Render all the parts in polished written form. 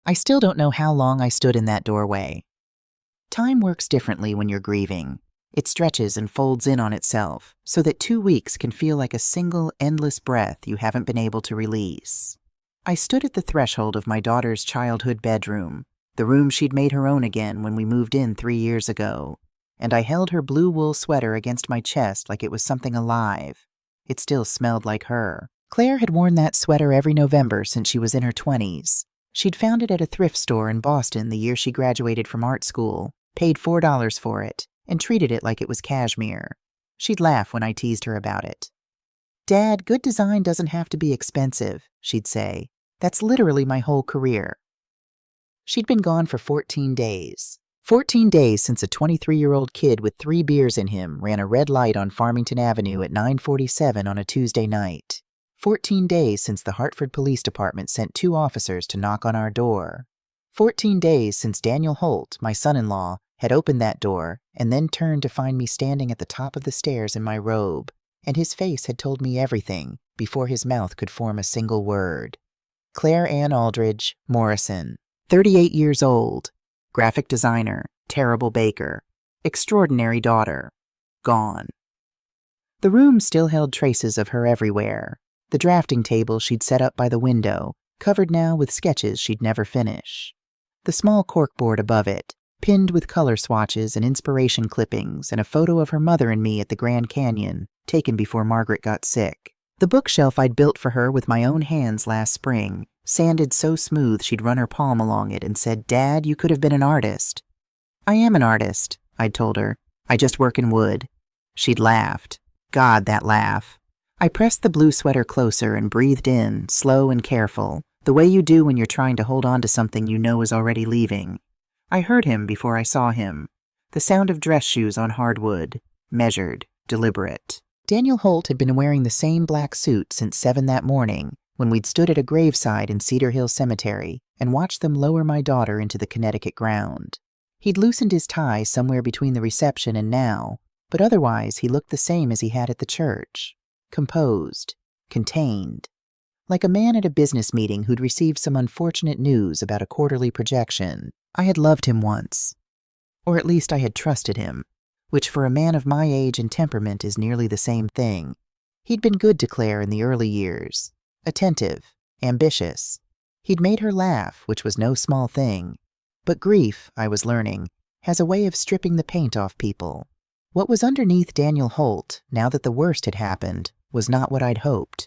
I still don't know how long I stood in that doorway. Time works differently when you're grieving. It stretches and folds in on itself, so that 2 weeks can feel like a single, endless breath you haven't been able to release. I stood at the threshold of my daughter's childhood bedroom, the room she'd made her own again when we moved in 3 years ago, and I held her blue wool sweater against my chest like it was something alive. It still smelled like her. Claire had worn that sweater every November since she was in her 20s. She'd found it at a thrift store in Boston the year she graduated from art school, paid $4 for it, and treated it like it was cashmere. She'd laugh when I teased her about it. "Dad, good design doesn't have to be expensive," she'd say. "That's literally my whole career." She'd been gone for 14 days. 14 days since a 23-year-old kid with 3 beers in him ran a red light on Farmington Avenue at 9:47 on a Tuesday night. 14 days since the Hartford Police Department sent 2 officers to knock on our door. 14 days since Daniel Holt, my son-in-law, had opened that door and then turned to find me standing at the top of the stairs in my robe, and his face had told me everything before his mouth could form a single word. Claire Ann Aldridge Morrison, 38 years old, graphic designer, terrible baker, extraordinary daughter, gone. The room still held traces of her everywhere. The drafting table she'd set up by the window, covered now with sketches she'd never finish. The small corkboard above it, pinned with color swatches and inspiration clippings, and a photo of her mother and me at the Grand Canyon, taken before Margaret got sick. The bookshelf I'd built for her with my own hands last spring, sanded so smooth she'd run her palm along it and said, "Dad, you could have been an artist." "I am an artist," I'd told her. "I just work in wood." She'd laughed. God, that laugh. I pressed the blue sweater closer and breathed in, slow and careful, the way you do when you're trying to hold on to something you know is already leaving. I heard him before I saw him. The sound of dress shoes on hardwood, measured, deliberate. Daniel Holt had been wearing the same black suit since 7 that morning, when we'd stood at a graveside in Cedar Hill Cemetery and watched them lower my daughter into the Connecticut ground. He'd loosened his tie somewhere between the reception and now, but otherwise he looked the same as he had at the church. Composed, contained, like a man at a business meeting who'd received some unfortunate news about a quarterly projection. I had loved him once, or at least I had trusted him, which for a man of my age and temperament is nearly the same thing. He'd been good to Claire in the early years, attentive, ambitious. He'd made her laugh, which was no small thing. But grief, I was learning, has a way of stripping the paint off people. What was underneath Daniel Holt, now that the worst had happened, was not what I'd hoped.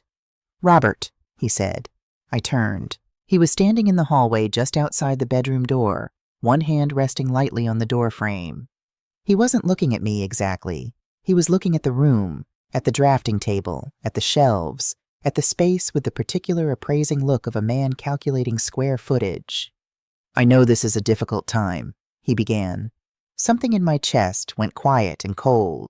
"Robert," he said. I turned. He was standing in the hallway just outside the bedroom door, one hand resting lightly on the door frame. He wasn't looking at me exactly. He was looking at the room, at the drafting table, at the shelves, at the space with the particular appraising look of a man calculating square footage. "I know this is a difficult time," he began. Something in my chest went quiet and cold.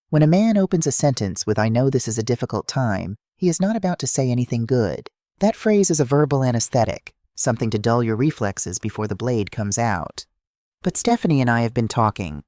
When a man opens a sentence with "I know this is a difficult time," he is not about to say anything good. That phrase is a verbal anesthetic, something to dull your reflexes before the blade comes out. But Stephanie and I have been talking.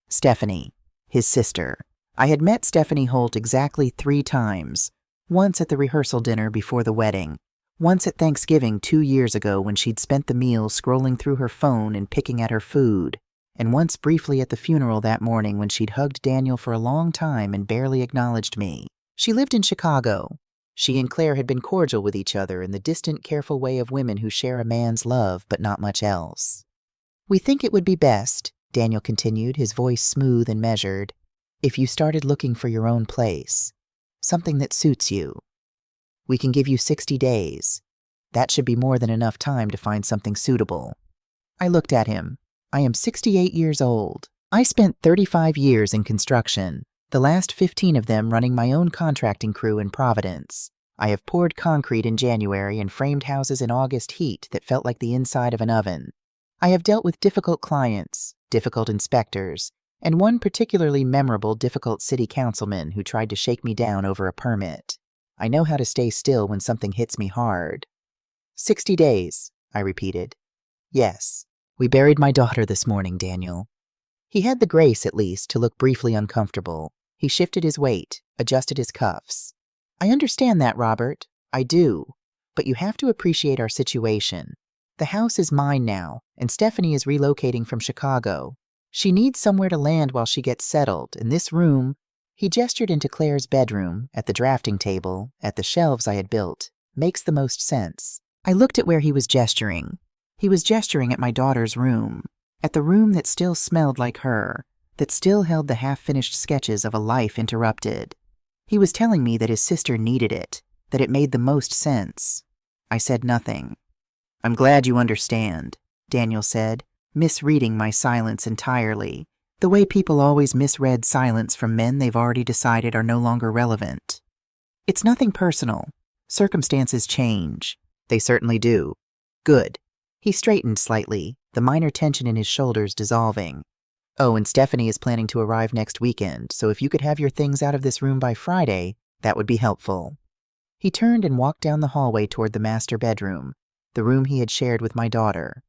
Stephanie, his sister. I had met Stephanie Holt exactly 3 times. Once at the rehearsal dinner before the wedding. Once at Thanksgiving 2 years ago when she'd spent the meal scrolling through her phone and picking at her food. And once briefly at the funeral that morning when she'd hugged Daniel for a long time and barely acknowledged me. She lived in Chicago. She and Claire had been cordial with each other in the distant, careful way of women who share a man's love but not much else. "We think it would be best," Daniel continued, his voice smooth and measured, "if you started looking for your own place, something that suits you. We can give you 60 days. That should be more than enough time to find something suitable." I looked at him. I am 68 years old. I spent 35 years in construction, the last 15 of them running my own contracting crew in Providence. I have poured concrete in January and framed houses in August heat that felt like the inside of an oven. I have dealt with difficult clients, difficult inspectors, and one particularly memorable difficult city councilman who tried to shake me down over a permit. I know how to stay still when something hits me hard. 60 days, I repeated. Yes. We buried my daughter this morning, Daniel. He had the grace, at least, to look briefly uncomfortable. He shifted his weight, adjusted his cuffs. "I understand that, Robert. I do. But you have to appreciate our situation. The house is mine now, and Stephanie is relocating from Chicago. She needs somewhere to land while she gets settled, and this room," he gestured into Claire's bedroom, at the drafting table, at the shelves I had built, "makes the most sense." I looked at where he was gesturing. He was gesturing at my daughter's room, at the room that still smelled like her, that still held the half-finished sketches of a life interrupted. He was telling me that his sister needed it, that it made the most sense. I said nothing. "I'm glad you understand," Daniel said, misreading my silence entirely, the way people always misread silence from men they've already decided are no longer relevant. "It's nothing personal. Circumstances change. They certainly do. Good." He straightened slightly, the minor tension in his shoulders dissolving. "Oh, and Stephanie is planning to arrive next weekend, so if you could have your things out of this room by Friday, that would be helpful." He turned and walked down the hallway toward the master bedroom, the room he had shared with my daughter.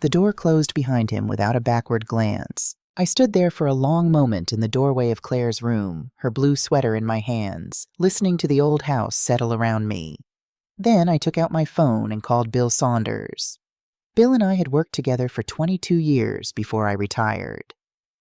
The door closed behind him without a backward glance. I stood there for a long moment in the doorway of Claire's room, her blue sweater in my hands, listening to the old house settle around me. Then I took out my phone and called Bill Saunders. Bill and I had worked together for 22 years before I retired.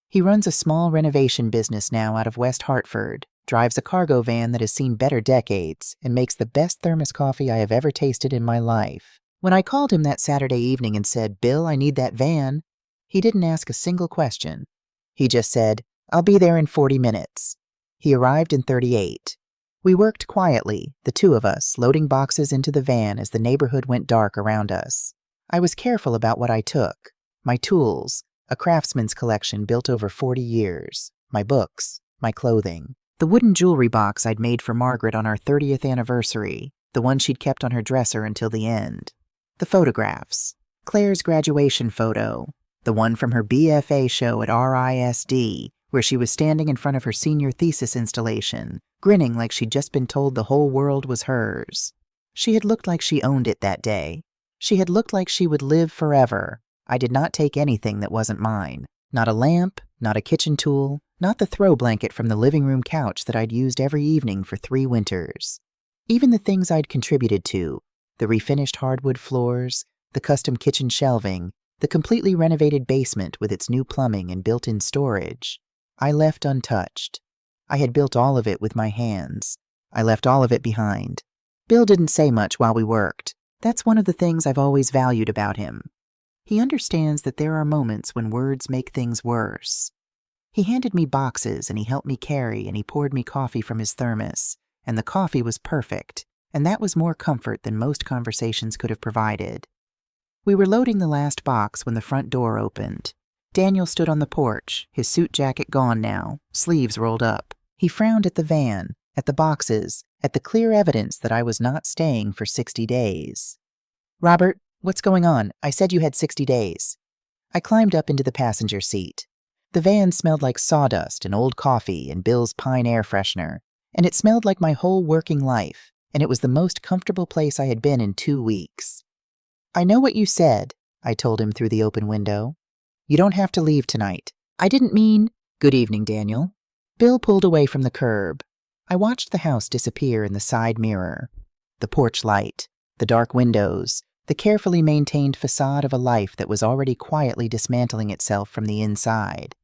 He runs a small renovation business now out of West Hartford, drives a cargo van that has seen better decades, and makes the best thermos coffee I have ever tasted in my life. When I called him that Saturday evening and said, "Bill, I need that van," he didn't ask a single question. He just said, "I'll be there in 40 minutes. He arrived in 38. We worked quietly, the two of us, loading boxes into the van as the neighborhood went dark around us. I was careful about what I took. My tools, a craftsman's collection built over 40 years, my books, my clothing, the wooden jewelry box I'd made for Margaret on our 30th anniversary, the one she'd kept on her dresser until the end, the photographs, Claire's graduation photo, the one from her BFA show at RISD, where she was standing in front of her senior thesis installation, grinning like she'd just been told the whole world was hers. She had looked like she owned it that day. She had looked like she would live forever. I did not take anything that wasn't mine. Not a lamp, not a kitchen tool, not the throw blanket from the living room couch that I'd used every evening for 3 winters. Even the things I'd contributed to, the refinished hardwood floors, the custom kitchen shelving, the completely renovated basement with its new plumbing and built-in storage, I left untouched. I had built all of it with my hands. I left all of it behind. Bill didn't say much while we worked. That's one of the things I've always valued about him. He understands that there are moments when words make things worse. He handed me boxes and he helped me carry and he poured me coffee from his thermos, and the coffee was perfect, and that was more comfort than most conversations could have provided. We were loading the last box when the front door opened. Daniel stood on the porch, his suit jacket gone now, sleeves rolled up. He frowned at the van, at the boxes, at the clear evidence that I was not staying for 60 days. "Robert, what's going on? I said you had 60 days. I climbed up into the passenger seat. The van smelled like sawdust and old coffee and Bill's Pine air freshener, and it smelled like my whole working life, and it was the most comfortable place I had been in 2 weeks. "I know what you said," I told him through the open window. "You don't have to leave tonight. I didn't mean—" "Good evening, Daniel." Bill pulled away from the curb. I watched the house disappear in the side mirror. The porch light, the dark windows, the carefully maintained facade of a life that was already quietly dismantling itself from the inside.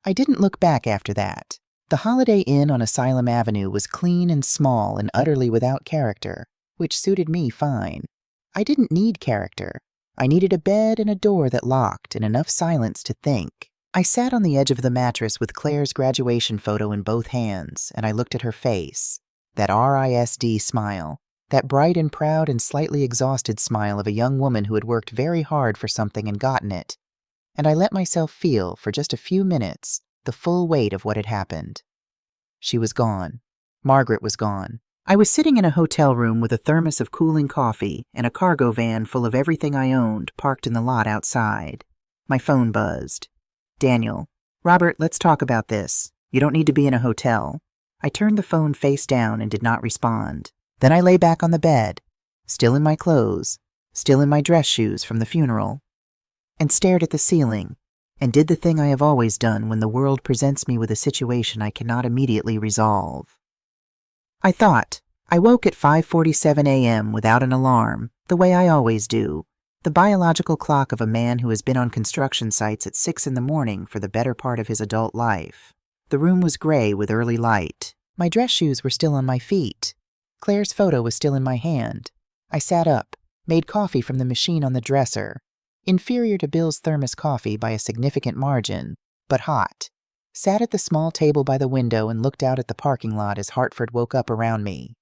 I didn't look back after that. The Holiday Inn on Asylum Avenue was clean and small and utterly without character, which suited me fine. I didn't need character. I needed a bed and a door that locked and enough silence to think. I sat on the edge of the mattress with Claire's graduation photo in both hands, and I looked at her face. That RISD smile. That bright and proud and slightly exhausted smile of a young woman who had worked very hard for something and gotten it. And I let myself feel, for just a few minutes, the full weight of what had happened. She was gone. Margaret was gone. I was sitting in a hotel room with a thermos of cooling coffee and a cargo van full of everything I owned parked in the lot outside. My phone buzzed. "Daniel. Robert, let's talk about this. You don't need to be in a hotel." I turned the phone face down and did not respond. Then I lay back on the bed, still in my clothes, still in my dress shoes from the funeral, and stared at the ceiling, and did the thing I have always done when the world presents me with a situation I cannot immediately resolve. I thought. I woke at 5:47 a.m. without an alarm, the way I always do. The biological clock of a man who has been on construction sites at 6 in the morning for the better part of his adult life. The room was gray with early light. My dress shoes were still on my feet. Claire's photo was still in my hand. I sat up, made coffee from the machine on the dresser, inferior to Bill's thermos coffee by a significant margin, but hot. Sat at the small table by the window and looked out at the parking lot as Hartford woke up around me.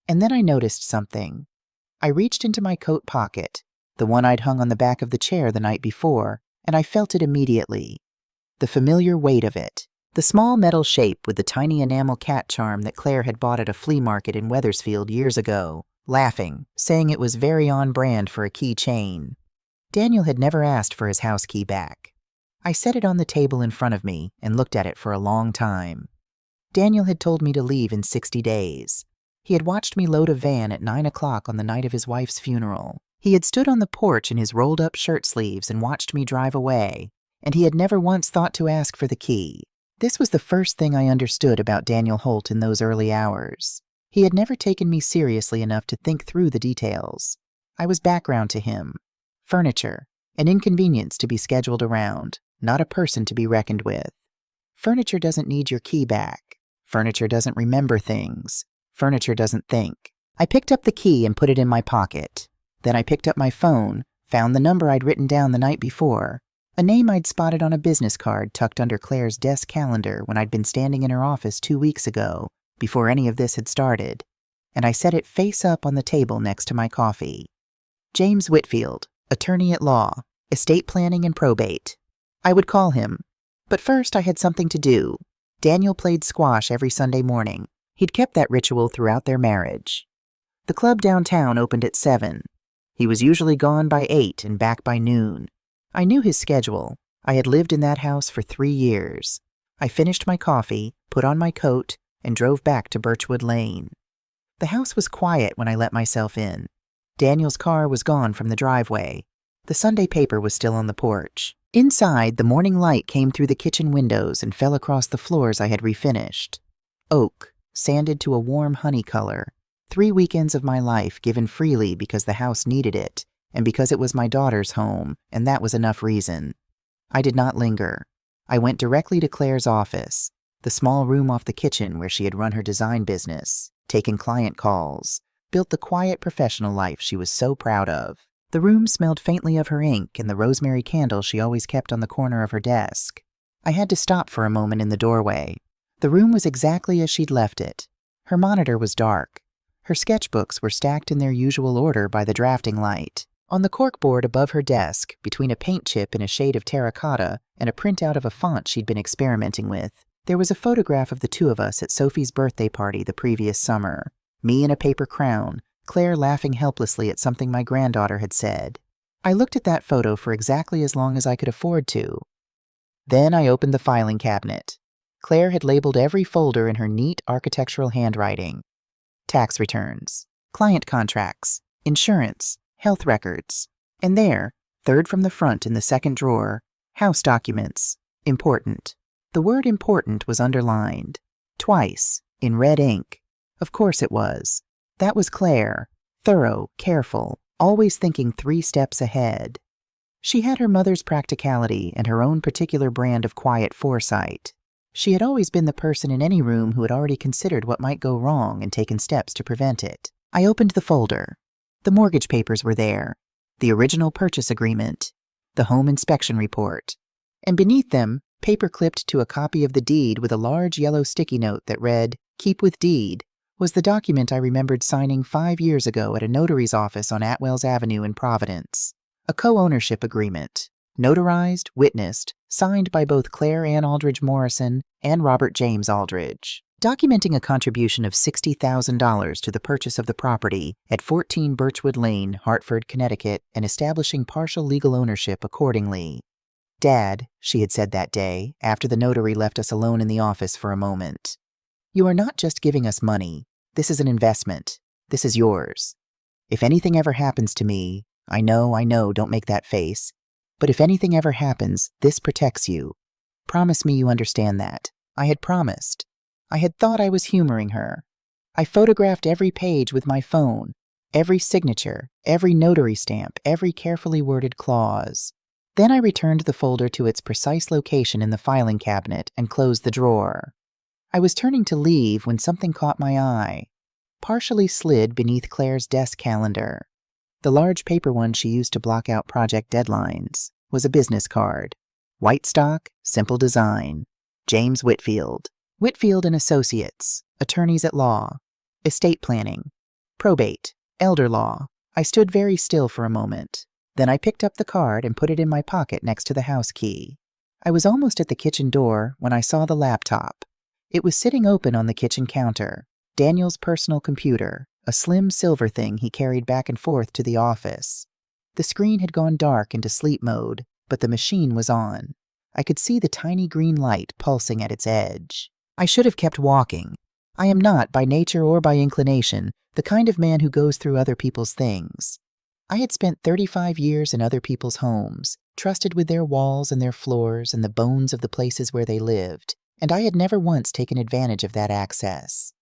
And then I noticed something. I reached into my coat pocket, the one I'd hung on the back of the chair the night before, and I felt it immediately. The familiar weight of it. The small metal shape with the tiny enamel cat charm that Claire had bought at a flea market in Wethersfield years ago, laughing, saying it was very on brand for a keychain. Daniel had never asked for his house key back. I set it on the table in front of me and looked at it for a long time. Daniel had told me to leave in 60 days. He had watched me load a van at 9 o'clock on the night of his wife's funeral. He had stood on the porch in his rolled-up shirt sleeves and watched me drive away, and he had never once thought to ask for the key. This was the first thing I understood about Daniel Holt in those early hours. He had never taken me seriously enough to think through the details. I was background to him. Furniture, an inconvenience to be scheduled around, not a person to be reckoned with. Furniture doesn't need your key back. Furniture doesn't remember things. Furniture doesn't think. I picked up the key and put it in my pocket. Then I picked up my phone, found the number I'd written down the night before, a name I'd spotted on a business card tucked under Claire's desk calendar when I'd been standing in her office 2 weeks ago, before any of this had started, and I set it face up on the table next to my coffee. James Whitfield, attorney at law, estate planning and probate. I would call him. But first I had something to do. Daniel played squash every Sunday morning. He'd kept that ritual throughout their marriage. The club downtown opened at 7. He was usually gone by 8 and back by noon. I knew his schedule. I had lived in that house for 3 years. I finished my coffee, put on my coat, and drove back to Birchwood Lane. The house was quiet when I let myself in. Daniel's car was gone from the driveway. The Sunday paper was still on the porch. Inside, the morning light came through the kitchen windows and fell across the floors I had refinished. Oak, sanded to a warm honey color. 3 weekends of my life given freely because the house needed it, and because it was my daughter's home, and that was enough reason. I did not linger. I went directly to Claire's office, the small room off the kitchen where she had run her design business, taken client calls, built the quiet professional life she was so proud of. The room smelled faintly of her ink and the rosemary candle she always kept on the corner of her desk. I had to stop for a moment in the doorway. The room was exactly as she'd left it. Her monitor was dark. Her sketchbooks were stacked in their usual order by the drafting light. On the corkboard above her desk, between a paint chip in a shade of terracotta and a printout of a font she'd been experimenting with, there was a photograph of the two of us at Sophie's birthday party the previous summer. Me in a paper crown, Claire laughing helplessly at something my granddaughter had said. I looked at that photo for exactly as long as I could afford to. Then I opened the filing cabinet. Claire had labeled every folder in her neat architectural handwriting. Tax returns, client contracts, insurance, health records. And there, third from the front in the second drawer, house documents, important. The word important was underlined. Twice, in red ink. Of course it was. That was Claire, thorough, careful, always thinking 3 steps ahead. She had her mother's practicality and her own particular brand of quiet foresight. She had always been the person in any room who had already considered what might go wrong and taken steps to prevent it. I opened the folder. The mortgage papers were there, the original purchase agreement, the home inspection report, and beneath them, paper-clipped to a copy of the deed with a large yellow sticky note that read, "Keep with deed," was the document I remembered signing 5 years ago at a notary's office on Atwells Avenue in Providence. A co-ownership agreement, notarized, witnessed, signed by both Claire Ann Aldridge Morrison and Robert James Aldridge, documenting a contribution of $60,000 to the purchase of the property at 14 Birchwood Lane, Hartford, Connecticut, and establishing partial legal ownership accordingly. "Dad," she had said that day, after the notary left us alone in the office for a moment, "you are not just giving us money. This is an investment. This is yours. If anything ever happens to me, I know, don't make that face. But if anything ever happens, this protects you. Promise me you understand that." I had promised. I had thought I was humoring her. I photographed every page with my phone, Every signature, every notary stamp, every carefully worded clause. Then I returned the folder to its precise location in the filing cabinet and closed the drawer. I was turning to leave when something caught my eye, partially slid beneath Claire's desk calendar. The large paper one she used to block out project deadlines was a business card. White stock, simple design. James Whitfield. Whitfield and Associates, attorneys at law. Estate planning. Probate. Elder law. I stood very still for a moment. Then I picked up the card and put it in my pocket next to the house key. I was almost at the kitchen door when I saw the laptop. It was sitting open on the kitchen counter. Daniel's personal computer, a slim silver thing he carried back and forth to the office. The screen had gone dark into sleep mode, but the machine was on. I could see the tiny green light pulsing at its edge. I should have kept walking. I am not, by nature or by inclination, the kind of man who goes through other people's things. I had spent 35 years in other people's homes, trusted with their walls and their floors and the bones of the places where they lived, and I had never once taken advantage of that access.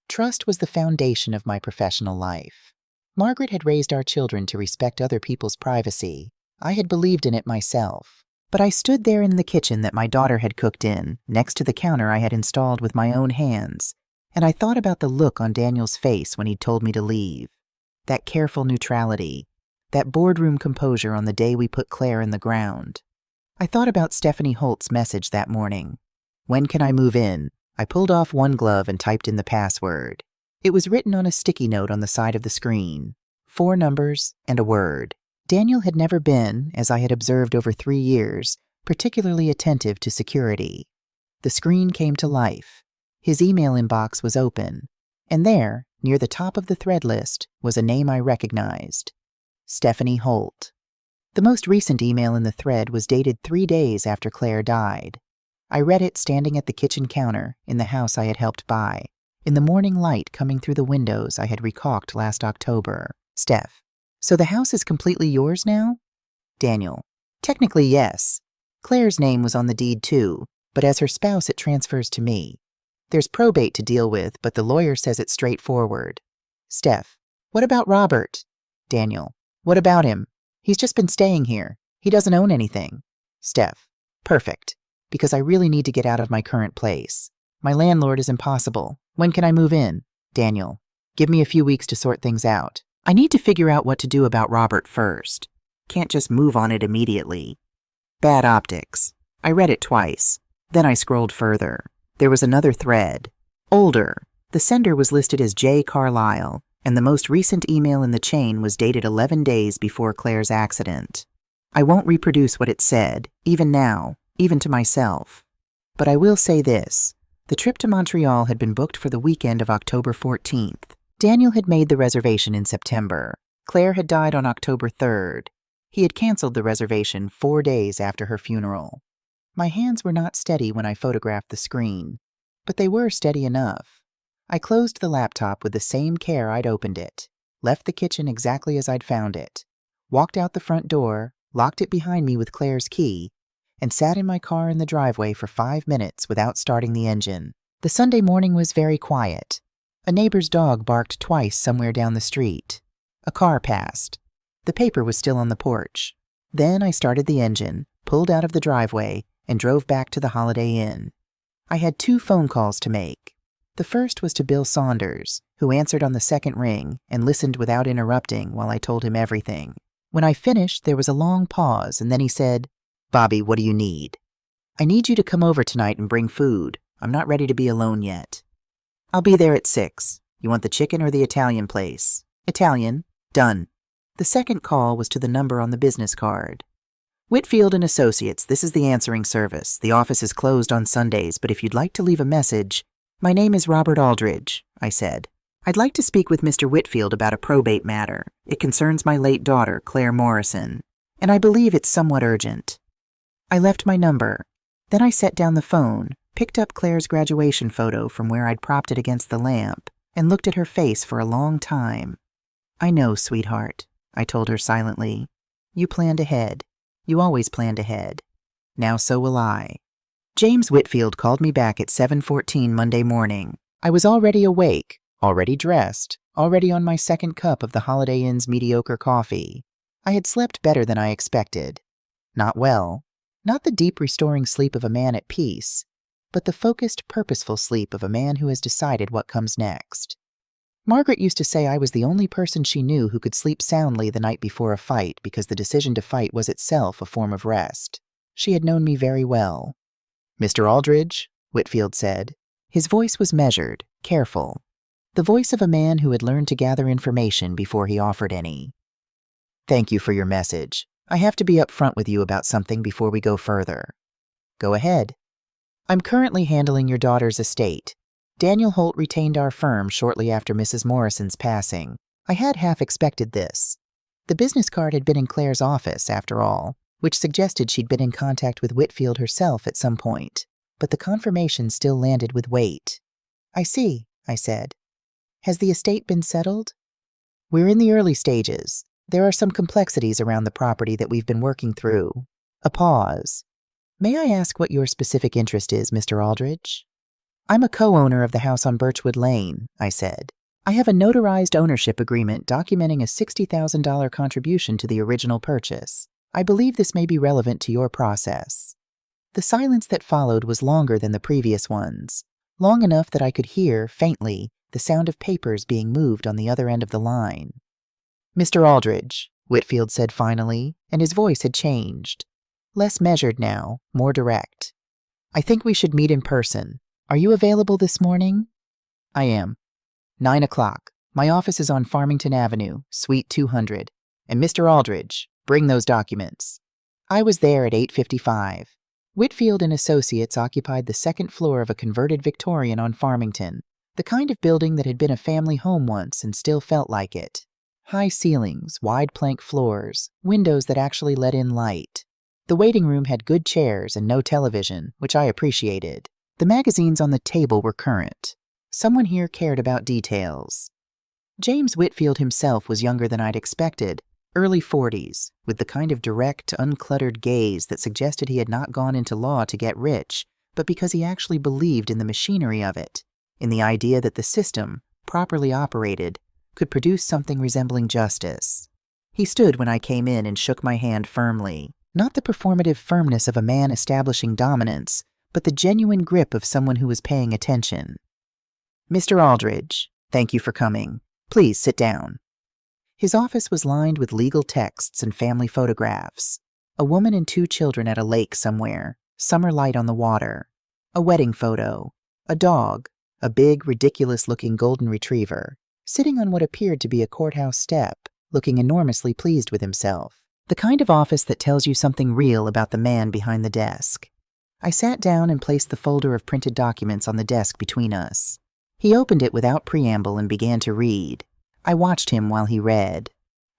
Trust was the foundation of my professional life. Margaret had raised our children to respect other people's privacy. I had believed in it myself. But I stood there in the kitchen that my daughter had cooked in, next to the counter I had installed with my own hands, and I thought about the look on Daniel's face when he'd told me to leave. That careful neutrality, that boardroom composure on the day we put Claire in the ground. I thought about Stephanie Holt's message that morning. When can I move in? I pulled off one glove and typed in the password. It was written on a sticky note on the side of the screen. 4 numbers and a word. Daniel had never been, as I had observed over 3 years, particularly attentive to security. The screen came to life. His email inbox was open, and there, near the top of the thread list, was a name I recognized. Stephanie Holt. The most recent email in the thread was dated 3 days after Claire died. I read it standing at the kitchen counter in the house I had helped buy, in the morning light coming through the windows I had recaulked last October. Steph. So the house is completely yours now? Daniel. Technically, yes. Claire's name was on the deed too, but as her spouse it transfers to me. There's probate to deal with, but the lawyer says it's straightforward. Steph. What about Robert? Daniel. What about him? He's just been staying here. He doesn't own anything. Steph. Perfect. Because I really need to get out of my current place. My landlord is impossible. When can I move in? Daniel. Give me a few weeks to sort things out. I need to figure out what to do about Robert first. Can't just move on it immediately. Bad optics. I read it twice. Then I scrolled further. There was another thread. Older. The sender was listed as J. Carlisle, and the most recent email in the chain was dated 11 days before Claire's accident. I won't reproduce what it said, even now, even to myself. But I will say this. The trip to Montreal had been booked for the weekend of October 14th. Daniel had made the reservation in September. Claire had died on October 3rd. He had canceled the reservation 4 days after her funeral. My hands were not steady when I photographed the screen, but they were steady enough. I closed the laptop with the same care I'd opened it, left the kitchen exactly as I'd found it, walked out the front door, locked it behind me with Claire's key, and sat in my car in the driveway for 5 minutes without starting the engine. The Sunday morning was very quiet. A neighbor's dog barked twice somewhere down the street. A car passed. The paper was still on the porch. Then I started the engine, pulled out of the driveway, and drove back to the Holiday Inn. I had 2 phone calls to make. The first was to Bill Saunders, who answered on the second ring and listened without interrupting while I told him everything. When I finished, there was a long pause, and then he said, "Bobby, what do you need?" "I need you to come over tonight and bring food. I'm not ready to be alone yet." "I'll be there at 6. You want the chicken or the Italian place?" "Italian." "Done." The second call was to the number on the business card. "Whitfield and Associates, this is the answering service. The office is closed on Sundays, but if you'd like to leave a message..." "My name is Robert Aldridge," I said. "I'd like to speak with Mr. Whitfield about a probate matter. It concerns my late daughter, Claire Morrison, and I believe it's somewhat urgent." I left my number. Then I set down the phone, picked up Claire's graduation photo from where I'd propped it against the lamp, and looked at her face for a long time. "I know, sweetheart," I told her silently. "You planned ahead. You always planned ahead. Now so will I." James Whitfield called me back at 7:14 Monday morning. I was already awake, already dressed, already on my second cup of the Holiday Inn's mediocre coffee. I had slept better than I expected. Not well. Not the deep restoring sleep of a man at peace, but the focused, purposeful sleep of a man who has decided what comes next. Margaret used to say I was the only person she knew who could sleep soundly the night before a fight because the decision to fight was itself a form of rest. She had known me very well. "Mr. Aldridge," Whitfield said. His voice was measured, careful. The voice of a man who had learned to gather information before he offered any. "Thank you for your message. I have to be upfront with you about something before we go further." "Go ahead." "I'm currently handling your daughter's estate. Daniel Holt retained our firm shortly after Mrs. Morrison's passing. I had half expected this. The business card had been in Claire's office, after all, which suggested she'd been in contact with Whitfield herself at some point, but the confirmation still landed with weight. "I see," I said. "Has the estate been settled?" "We're in the early stages. There are some complexities around the property that we've been working through." A pause. "May I ask what your specific interest is, Mr. Aldridge?" "I'm a co-owner of the house on Birchwood Lane," I said. "I have a notarized ownership agreement documenting a $60,000 contribution to the original purchase. I believe this may be relevant to your process." The silence that followed was longer than the previous ones, long enough that I could hear, faintly, the sound of papers being moved on the other end of the line. "Mr. Aldridge," Whitfield said finally, and his voice had changed. Less measured now, more direct. "I think we should meet in person. Are you available this morning?" "I am. 9 o'clock. My office is on Farmington Avenue, Suite 200. And Mr. Aldridge, bring those documents." I was there at 8:55. Whitfield and Associates occupied the second floor of a converted Victorian on Farmington, the kind of building that had been a family home once and still felt like it. High ceilings, wide plank floors, windows that actually let in light. The waiting room had good chairs and no television, which I appreciated. The magazines on the table were current. Someone here cared about details. James Whitfield himself was younger than I'd expected, early 40s, with the kind of direct, uncluttered gaze that suggested he had not gone into law to get rich, but because he actually believed in the machinery of it, in the idea that the system, properly operated, could produce something resembling justice. He stood when I came in and shook my hand firmly, not the performative firmness of a man establishing dominance, but the genuine grip of someone who was paying attention. "Mr. Aldridge, thank you for coming. Please sit down." His office was lined with legal texts and family photographs. A woman and 2 children at a lake somewhere, summer light on the water. A wedding photo. A dog, a big, ridiculous-looking golden retriever, sitting on what appeared to be a courthouse step, looking enormously pleased with himself. The kind of office that tells you something real about the man behind the desk. I sat down and placed the folder of printed documents on the desk between us. He opened it without preamble and began to read. I watched him while he read.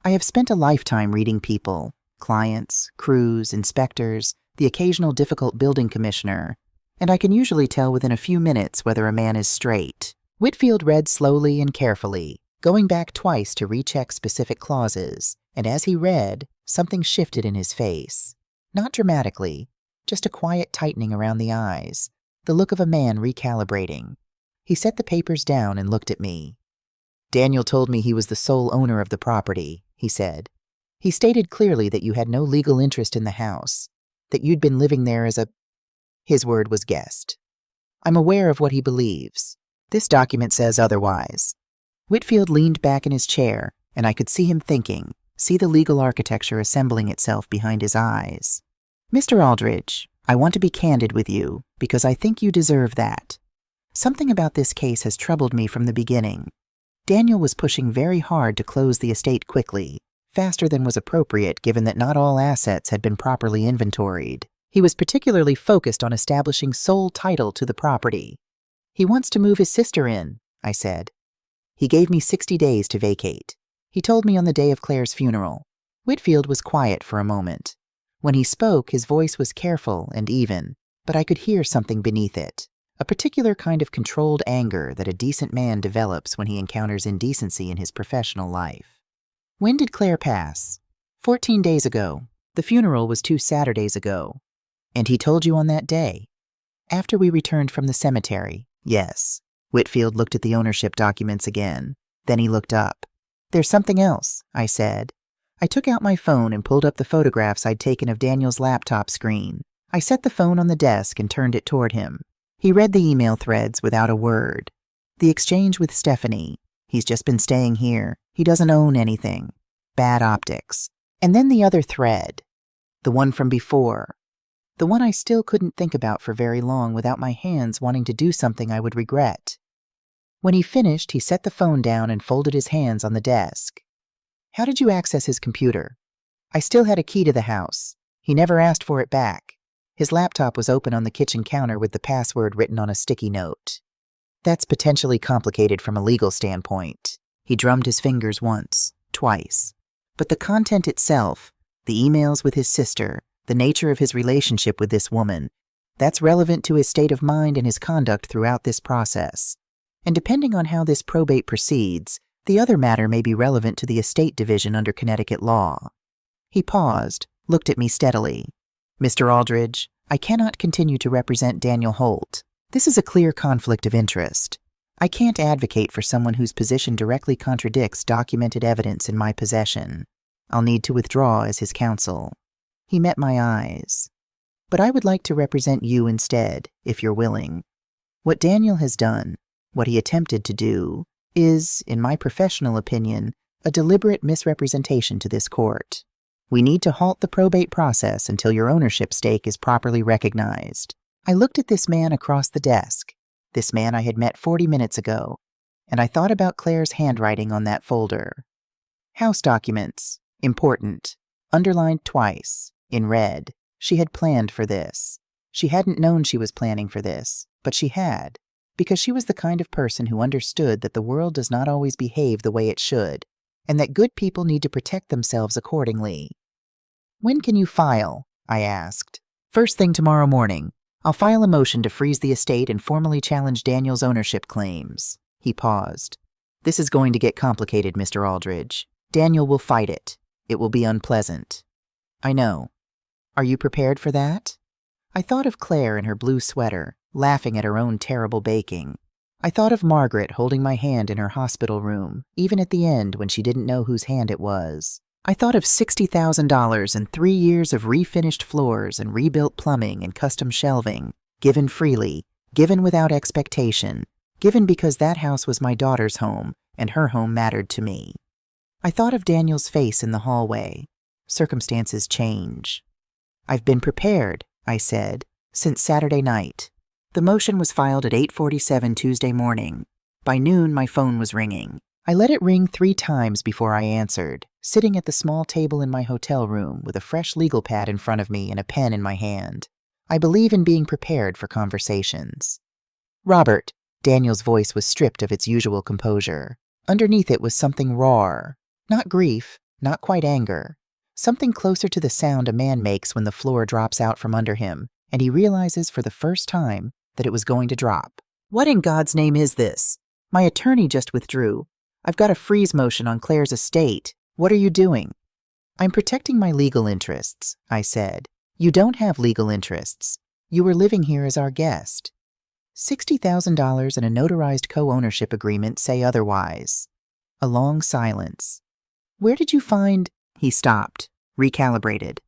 I have spent a lifetime reading people, clients, crews, inspectors, the occasional difficult building commissioner, and I can usually tell within a few minutes whether a man is straight. Whitfield read slowly and carefully, going back twice to recheck specific clauses, and as he read, something shifted in his face. Not dramatically, just a quiet tightening around the eyes, the look of a man recalibrating. He set the papers down and looked at me. "Daniel told me he was the sole owner of the property," he said. "He stated clearly that you had no legal interest in the house, that you'd been living there as a—" His word was guessed. "I'm aware of what he believes. This document says otherwise." Whitfield leaned back in his chair, and I could see him thinking, see the legal architecture assembling itself behind his eyes. "Mr. Aldridge, I want to be candid with you, because I think you deserve that. Something about this case has troubled me from the beginning. Daniel was pushing very hard to close the estate quickly, faster than was appropriate given that not all assets had been properly inventoried. He was particularly focused on establishing sole title to the property. He wants to move his sister in," I said. "He gave me 60 days to vacate. He told me on the day of Claire's funeral." Whitfield was quiet for a moment. When he spoke, his voice was careful and even, but I could hear something beneath it, a particular kind of controlled anger that a decent man develops when he encounters indecency in his professional life. "When did Claire pass?" 14 days ago. The funeral was 2 Saturdays ago." "And he told you on that day?" "After we returned from the cemetery, yes." Whitfield looked at the ownership documents again. Then he looked up. "There's something else," I said. I took out my phone and pulled up the photographs I'd taken of Daniel's laptop screen. I set the phone on the desk and turned it toward him. He read the email threads without a word. The exchange with Stephanie. He's just been staying here. He doesn't own anything. Bad optics. And then the other thread. The one from before. The one I still couldn't think about for very long without my hands wanting to do something I would regret. When he finished, he set the phone down and folded his hands on the desk. "How did you access his computer?" "I still had a key to the house. He never asked for it back. His laptop was open on the kitchen counter with the password written on a sticky note." "That's potentially complicated from a legal standpoint." He drummed his fingers once, twice. "But the content itself, the emails with his sister, the nature of his relationship with this woman, that's relevant to his state of mind and his conduct throughout this process. And depending on how this probate proceeds, the other matter may be relevant to the estate division under Connecticut law." He paused, looked at me steadily. "Mr. Aldridge, I cannot continue to represent Daniel Holt. This is a clear conflict of interest. I can't advocate for someone whose position directly contradicts documented evidence in my possession. I'll need to withdraw as his counsel." He met my eyes. "But I would like to represent you instead, if you're willing. What Daniel has done, what he attempted to do, is, in my professional opinion, a deliberate misrepresentation to this court. We need to halt the probate process until your ownership stake is properly recognized." I looked at this man across the desk, this man I had met 40 minutes ago, and I thought about Claire's handwriting on that folder. "House documents, important, underlined twice, in red. She had planned for this. She hadn't known she was planning for this, but she had, because she was the kind of person who understood that the world does not always behave the way it should, and that good people need to protect themselves accordingly." "When can you file?" I asked. "First thing tomorrow morning. I'll file a motion to freeze the estate and formally challenge Daniel's ownership claims." He paused. "This is going to get complicated, Mr. Aldridge. Daniel will fight it. It will be unpleasant." "I know. Are you prepared for that?" I thought of Claire in her blue sweater, laughing at her own terrible baking. I thought of Margaret holding my hand in her hospital room, even at the end when she didn't know whose hand it was. I thought of $60,000 and 3 years of refinished floors and rebuilt plumbing and custom shelving, given freely, given without expectation, given because that house was my daughter's home and her home mattered to me. I thought of Daniel's face in the hallway. Circumstances change. "I've been prepared," I said, "since Saturday night." The motion was filed at 8:47 Tuesday morning. By noon, my phone was ringing. I let it ring 3 times before I answered, sitting at the small table in my hotel room with a fresh legal pad in front of me and a pen in my hand. I believe in being prepared for conversations. "Robert," Daniel's voice was stripped of its usual composure. Underneath it was something raw. Not grief, not quite anger. Something closer to the sound a man makes when the floor drops out from under him, and he realizes for the first time that it was going to drop. "What in God's name is this? My attorney just withdrew. I've got a freeze motion on Claire's estate. What are you doing?" "I'm protecting my legal interests," I said. "You don't have legal interests. You were living here as our guest. $60,000 and a notarized co-ownership agreement say otherwise." A long silence. "Where did you find—" He stopped, recalibrated.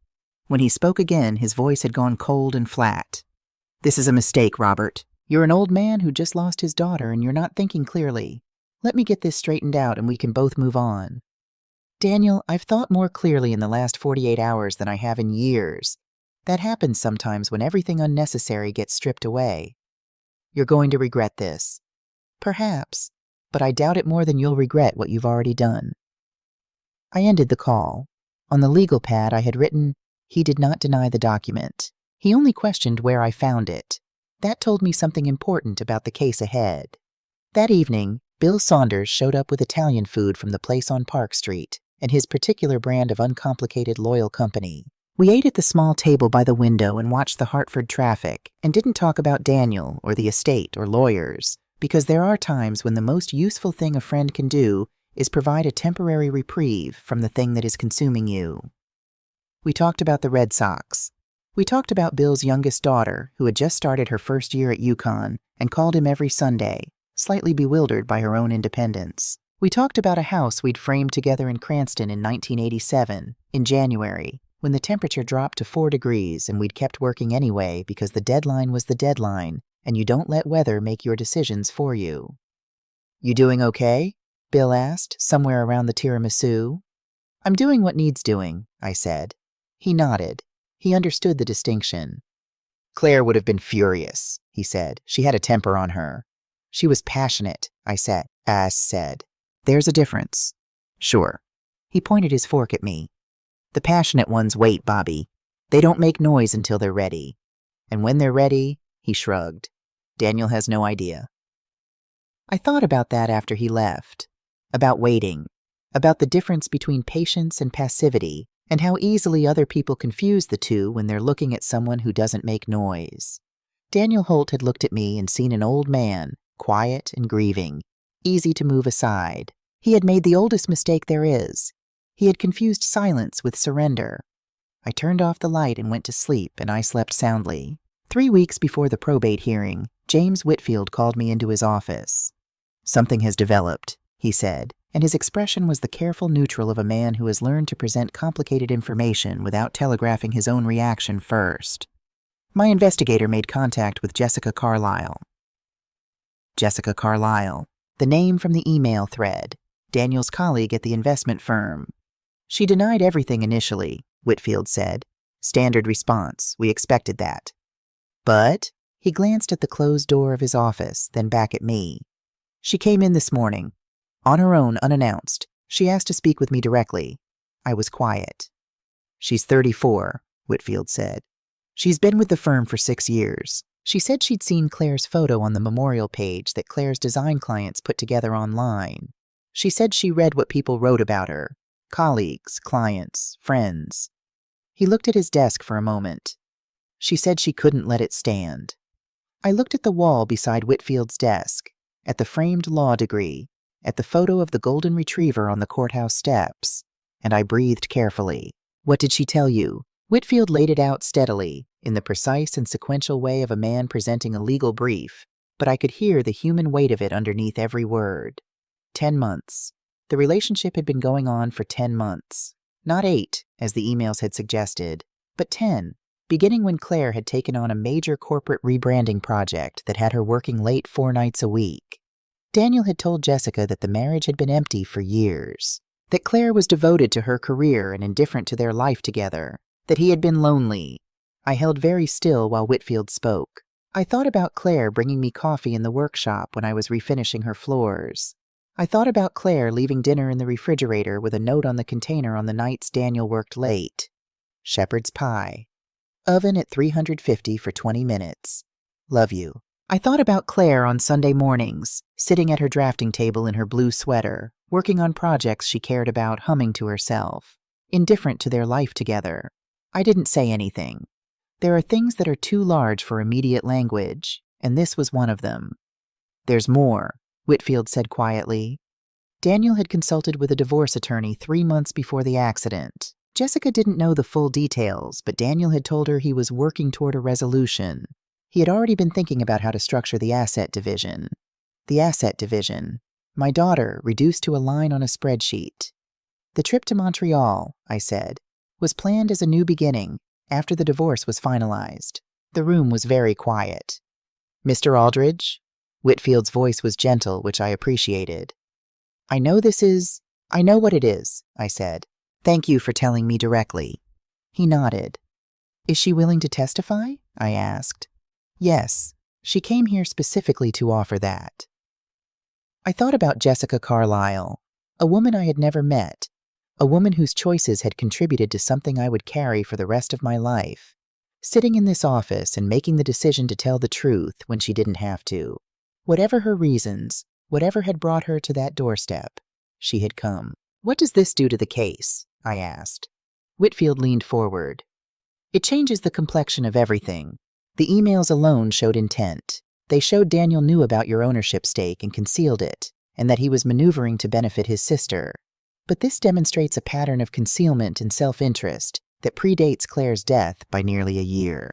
When he spoke again, his voice had gone cold and flat. "This is a mistake, Robert. You're an old man who just lost his daughter and you're not thinking clearly. Let me get this straightened out and we can both move on." "Daniel, I've thought more clearly in the last 48 hours than I have in years. That happens sometimes when everything unnecessary gets stripped away. You're going to regret this." "Perhaps, but I doubt it more than you'll regret what you've already done." I ended the call. On the legal pad I had written, "He did not deny the document. He only questioned where I found it." That told me something important about the case ahead. That evening, Bill Saunders showed up with Italian food from the place on Park Street and his particular brand of uncomplicated loyal company. We ate at the small table by the window and watched the Hartford traffic and didn't talk about Daniel or the estate or lawyers, because there are times when the most useful thing a friend can do is provide a temporary reprieve from the thing that is consuming you. We talked about the Red Sox. We talked about Bill's youngest daughter, who had just started her first year at UConn and called him every Sunday, slightly bewildered by her own independence. We talked about a house we'd framed together in Cranston in 1987, in January, when the temperature dropped to 4 degrees and we'd kept working anyway because the deadline was the deadline, and you don't let weather make your decisions for you. "You doing okay?" Bill asked, somewhere around the tiramisu. "I'm doing what needs doing," I said. He nodded. He understood the distinction. "Claire would have been furious," he said. "She had a temper on her." "She was passionate," I said. "There's a difference." "Sure." He pointed his fork at me. "The passionate ones wait, Bobby. They don't make noise until they're ready. And when they're ready," he shrugged. "Daniel has no idea." I thought about that after he left. About waiting. About the difference between patience and passivity, and how easily other people confuse the two when they're looking at someone who doesn't make noise. Daniel Holt had looked at me and seen an old man, quiet and grieving, easy to move aside. He had made the oldest mistake there is. He had confused silence with surrender. I turned off the light and went to sleep, and I slept soundly. 3 weeks before the probate hearing, James Whitfield called me into his office. "Something has developed," he said, and his expression was the careful neutral of a man who has learned to present complicated information without telegraphing his own reaction first. My investigator made contact with Jessica Carlisle. Jessica Carlisle, the name from the email thread, Daniel's colleague at the investment firm. "She denied everything initially," Whitfield said. "Standard response. We expected that. But," he glanced at the closed door of his office, then back at me. "She came in this morning. On her own, unannounced. She asked to speak with me directly." I was quiet. "She's 34, Whitfield said. "She's been with the firm for 6 years. She said she'd seen Claire's photo on the memorial page that Claire's design clients put together online. She said she read what people wrote about her. Colleagues, clients, friends." He looked at his desk for a moment. "She said she couldn't let it stand." I looked at the wall beside Whitfield's desk, at the framed law degree, at the photo of the golden retriever on the courthouse steps, and I breathed carefully. "What did she tell you?" Whitfield laid it out steadily, in the precise and sequential way of a man presenting a legal brief, but I could hear the human weight of it underneath every word. 10 months. The relationship had been going on for 10 months. Not 8, as the emails had suggested, but 10, beginning when Claire had taken on a major corporate rebranding project that had her working late 4 nights a week. Daniel had told Jessica that the marriage had been empty for years, that Claire was devoted to her career and indifferent to their life together, that he had been lonely. I held very still while Whitfield spoke. I thought about Claire bringing me coffee in the workshop when I was refinishing her floors. I thought about Claire leaving dinner in the refrigerator with a note on the container on the nights Daniel worked late. Shepherd's pie. Oven at 350 for 20 minutes. Love you. I thought about Claire on Sunday mornings, sitting at her drafting table in her blue sweater, working on projects she cared about, humming to herself, indifferent to their life together. I didn't say anything. There are things that are too large for immediate language, and this was one of them. "There's more," Whitfield said quietly. Daniel had consulted with a divorce attorney 3 months before the accident. Jessica didn't know the full details, but Daniel had told her he was working toward a resolution. He had already been thinking about how to structure the asset division. The asset division. My daughter, reduced to a line on a spreadsheet. "The trip to Montreal," I said, "was planned as a new beginning, after the divorce was finalized." The room was very quiet. "Mr. Aldridge?" Whitfield's voice was gentle, which I appreciated. I know what it is," I said. "Thank you for telling me directly." He nodded. "Is she willing to testify?" I asked. "Yes. She came here specifically to offer that." I thought about Jessica Carlisle, a woman I had never met, a woman whose choices had contributed to something I would carry for the rest of my life, sitting in this office and making the decision to tell the truth when she didn't have to. Whatever her reasons, whatever had brought her to that doorstep, she had come. "What does this do to the case?" I asked. Whitfield leaned forward. "It changes the complexion of everything. The emails alone showed intent. They showed Daniel knew about your ownership stake and concealed it, and that he was maneuvering to benefit his sister. But this demonstrates a pattern of concealment and self-interest that predates Claire's death by nearly a year.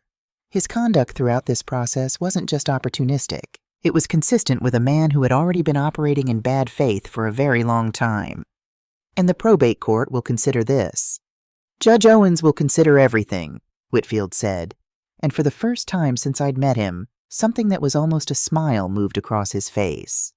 His conduct throughout this process wasn't just opportunistic. It was consistent with a man who had already been operating in bad faith for a very long time. And the probate court will consider this. Judge Owens will consider everything, Whitfield said, and for the first time since I'd met him, something that was almost a smile moved across his face.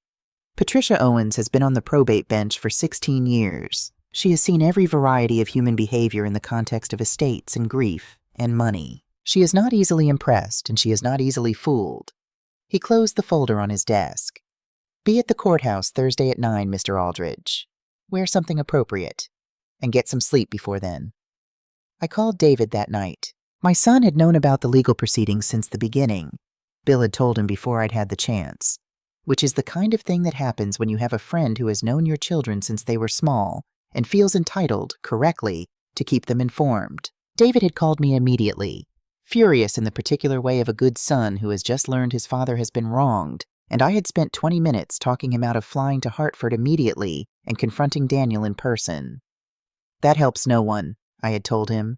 Patricia Owens has been on the probate bench for 16 years. She has seen every variety of human behavior in the context of estates and grief and money. She is not easily impressed, and she is not easily fooled. He closed the folder on his desk. Be at the courthouse Thursday at 9, Mr. Aldridge. Wear something appropriate, and get some sleep before then. I called David that night. My son had known about the legal proceedings since the beginning. Bill had told him before I'd had the chance, which is the kind of thing that happens when you have a friend who has known your children since they were small and feels entitled, correctly, to keep them informed. David had called me immediately, furious in the particular way of a good son who has just learned his father has been wronged, and I had spent 20 minutes talking him out of flying to Hartford immediately and confronting Daniel in person. That helps no one, I had told him,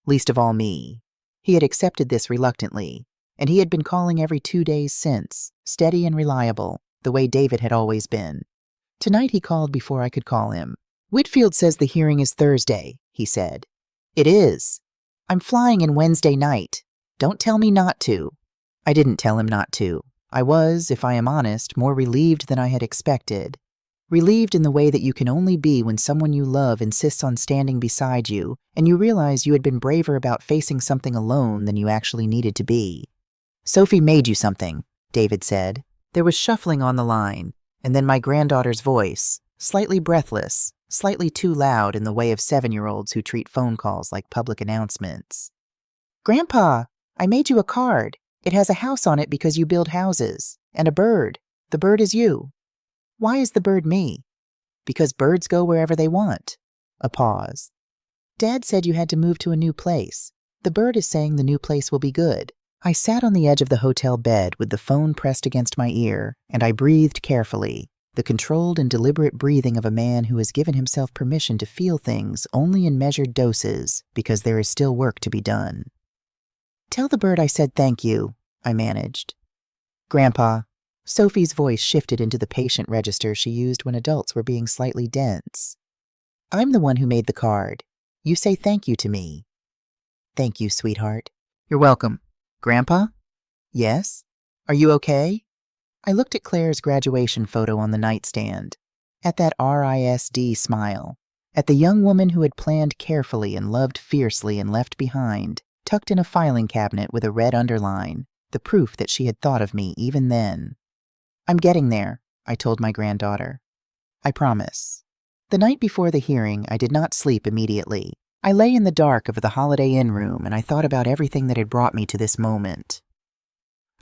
least of all me. He had accepted this reluctantly, and he had been calling every 2 days since, steady and reliable, the way David had always been. Tonight he called before I could call him. Whitfield says the hearing is Thursday, he said. It is. I'm flying in Wednesday night. Don't tell me not to. I didn't tell him not to. I was, if I am honest, more relieved than I had expected. Relieved in the way that you can only be when someone you love insists on standing beside you, and you realize you had been braver about facing something alone than you actually needed to be. Sophie made you something, David said. There was shuffling on the line, and then my granddaughter's voice, slightly breathless, slightly too loud in the way of 7-year-olds who treat phone calls like public announcements. Grandpa, I made you a card. It has a house on it because you build houses, and a bird. The bird is you. Why is the bird me? Because birds go wherever they want. A pause. Dad said you had to move to a new place. The bird is saying the new place will be good. I sat on the edge of the hotel bed with the phone pressed against my ear, and I breathed carefully, the controlled and deliberate breathing of a man who has given himself permission to feel things only in measured doses because there is still work to be done. Tell the bird I said thank you, I managed. Grandpa, Sophie's voice shifted into the patient register she used when adults were being slightly dense. I'm the one who made the card. You say thank you to me. Thank you, sweetheart. You're welcome. Grandpa? Yes? Are you okay? I looked at Claire's graduation photo on the nightstand, at that RISD smile, at the young woman who had planned carefully and loved fiercely and left behind, tucked in a filing cabinet with a red underline, the proof that she had thought of me even then. I'm getting there, I told my granddaughter. I promise. The night before the hearing, I did not sleep immediately. I lay in the dark of the Holiday Inn room and I thought about everything that had brought me to this moment.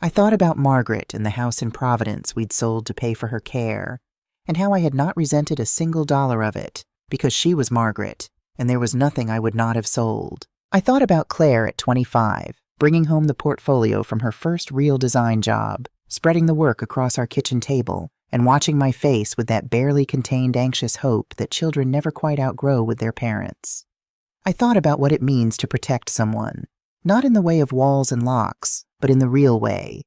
I thought about Margaret and the house in Providence we'd sold to pay for her care, and how I had not resented a single dollar of it, because she was Margaret, and there was nothing I would not have sold. I thought about Claire at 25, bringing home the portfolio from her first real design job, spreading the work across our kitchen table, and watching my face with that barely contained anxious hope that children never quite outgrow with their parents. I thought about what it means to protect someone, not in the way of walls and locks, but in the real way.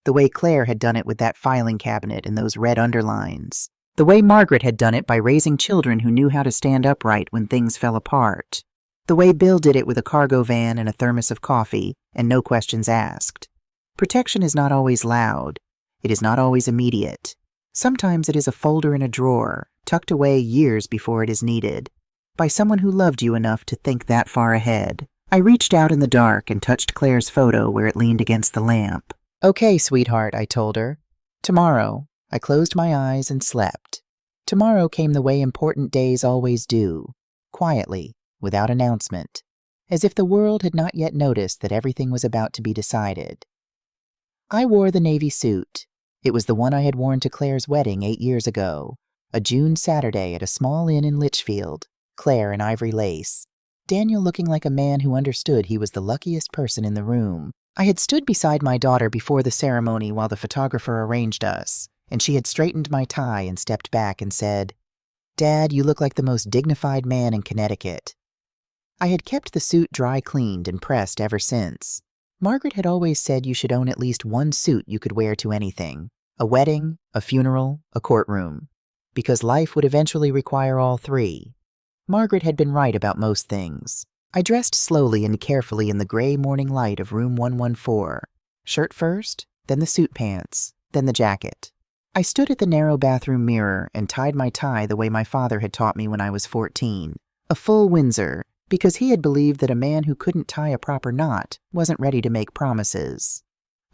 The way Claire had done it with that filing cabinet and those red underlines. The way Margaret had done it by raising children who knew how to stand upright when things fell apart. The way Bill did it with a cargo van and a thermos of coffee, and no questions asked. Protection is not always loud. It is not always immediate. Sometimes it is a folder in a drawer, tucked away years before it is needed, by someone who loved you enough to think that far ahead. I reached out in the dark and touched Claire's photo where it leaned against the lamp. Okay, sweetheart, I told her. Tomorrow. I closed my eyes and slept. Tomorrow came the way important days always do, quietly, without announcement, as if the world had not yet noticed that everything was about to be decided. I wore the navy suit. It was the one I had worn to Claire's wedding 8 years ago, a June Saturday at a small inn in Litchfield, Claire in ivory lace, Daniel looking like a man who understood he was the luckiest person in the room. I had stood beside my daughter before the ceremony while the photographer arranged us, and she had straightened my tie and stepped back and said, Dad, you look like the most dignified man in Connecticut. I had kept the suit dry cleaned and pressed ever since. Margaret had always said you should own at least one suit you could wear to anything. A wedding, a funeral, a courtroom. Because life would eventually require all three. Margaret had been right about most things. I dressed slowly and carefully in the gray morning light of room 114. Shirt first, then the suit pants, then the jacket. I stood at the narrow bathroom mirror and tied my tie the way my father had taught me when I was 14. A full Windsor, because he had believed that a man who couldn't tie a proper knot wasn't ready to make promises.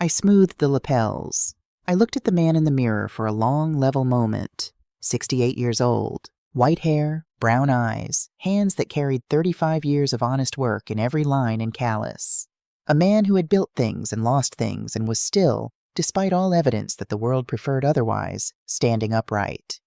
I smoothed the lapels. I looked at the man in the mirror for a long, level moment. 68 years old. White hair, brown eyes, hands that carried 35 years of honest work in every line and callus. A man who had built things and lost things and was still, despite all evidence that the world preferred otherwise, standing upright.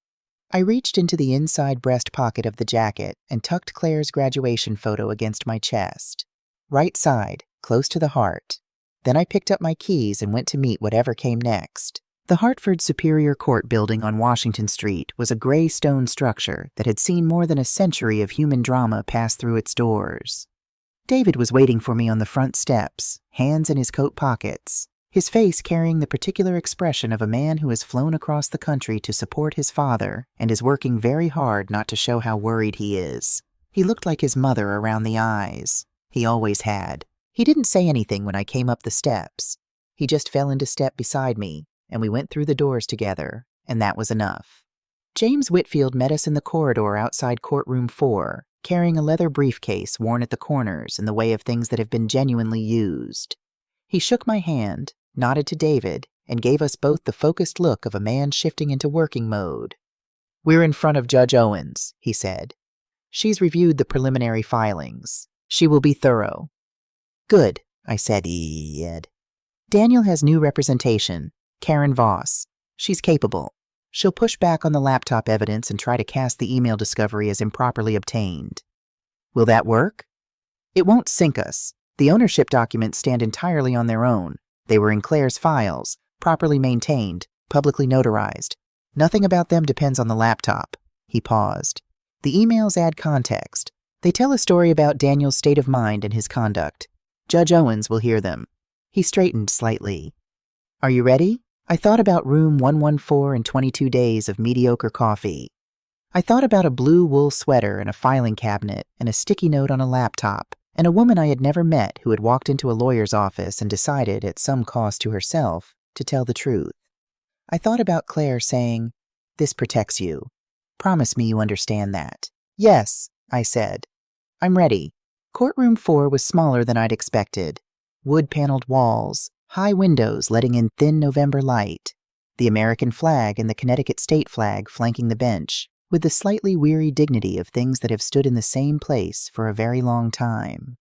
I reached into the inside breast pocket of the jacket and tucked Claire's graduation photo against my chest. Right side, close to the heart. Then I picked up my keys and went to meet whatever came next. The Hartford Superior Court building on Washington Street was a gray stone structure that had seen more than a century of human drama pass through its doors. David was waiting for me on the front steps, hands in his coat pockets, his face carrying the particular expression of a man who has flown across the country to support his father and is working very hard not to show how worried he is. He looked like his mother around the eyes. He always had. He didn't say anything when I came up the steps. He just fell into step beside me, and we went through the doors together, and that was enough. James Whitfield met us in the corridor outside courtroom 4, carrying a leather briefcase worn at the corners in the way of things that have been genuinely used. He shook my hand, nodded to David, and gave us both the focused look of a man shifting into working mode. "We're in front of Judge Owens," he said. "She's reviewed the preliminary filings. She will be thorough." "Good," I said. Ed. "Daniel has new representation. Karen Voss. She's capable. She'll push back on the laptop evidence and try to cast the email discovery as improperly obtained." "Will that work?" "It won't sink us. The ownership documents stand entirely on their own. They were in Claire's files, properly maintained, publicly notarized. Nothing about them depends on the laptop." He paused. "The emails add context. They tell a story about Daniel's state of mind and his conduct. Judge Owens will hear them." He straightened slightly. "Are you ready? I thought about room 114 and 22 days of mediocre coffee. I thought about a blue wool sweater and a filing cabinet and a sticky note on a laptop and a woman I had never met who had walked into a lawyer's office and decided, at some cost to herself, to tell the truth. I thought about Claire saying, 'This protects you. Promise me you understand that.' 'Yes,' I said. 'I'm ready.' Courtroom 4 was smaller than I'd expected. Wood-paneled walls, high windows letting in thin November light, the American flag and the Connecticut state flag flanking the bench, with the slightly weary dignity of things that have stood in the same place for a very long time.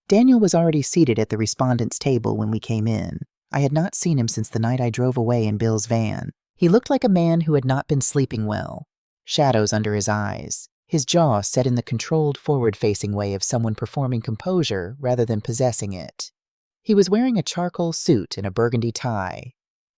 Daniel was already seated at the respondent's table when we came in. I had not seen him since the night I drove away in Bill's van. He looked like a man who had not been sleeping well. Shadows under his eyes, his jaw set in the controlled forward-facing way of someone performing composure rather than possessing it. He was wearing a charcoal suit and a burgundy tie.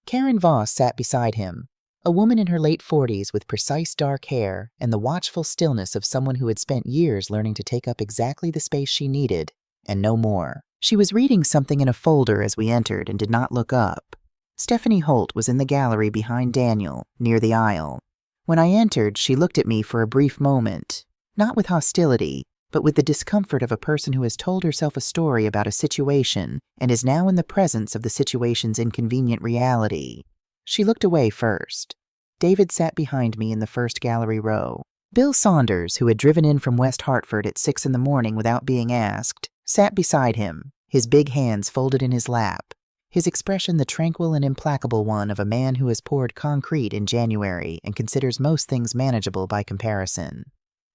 Karen Voss sat beside him, a woman in her late 40s with precise dark hair and the watchful stillness of someone who had spent years learning to take up exactly the space she needed, and no more. She was reading something in a folder as we entered and did not look up. Stephanie Holt was in the gallery behind Daniel, near the aisle. When I entered, she looked at me for a brief moment, not with hostility, but with the discomfort of a person who has told herself a story about a situation and is now in the presence of the situation's inconvenient reality. She looked away first. David sat behind me in the first gallery row. Bill Saunders, who had driven in from West Hartford at 6 a.m. without being asked, sat beside him, his big hands folded in his lap, his expression the tranquil and implacable one of a man who has poured concrete in January and considers most things manageable by comparison.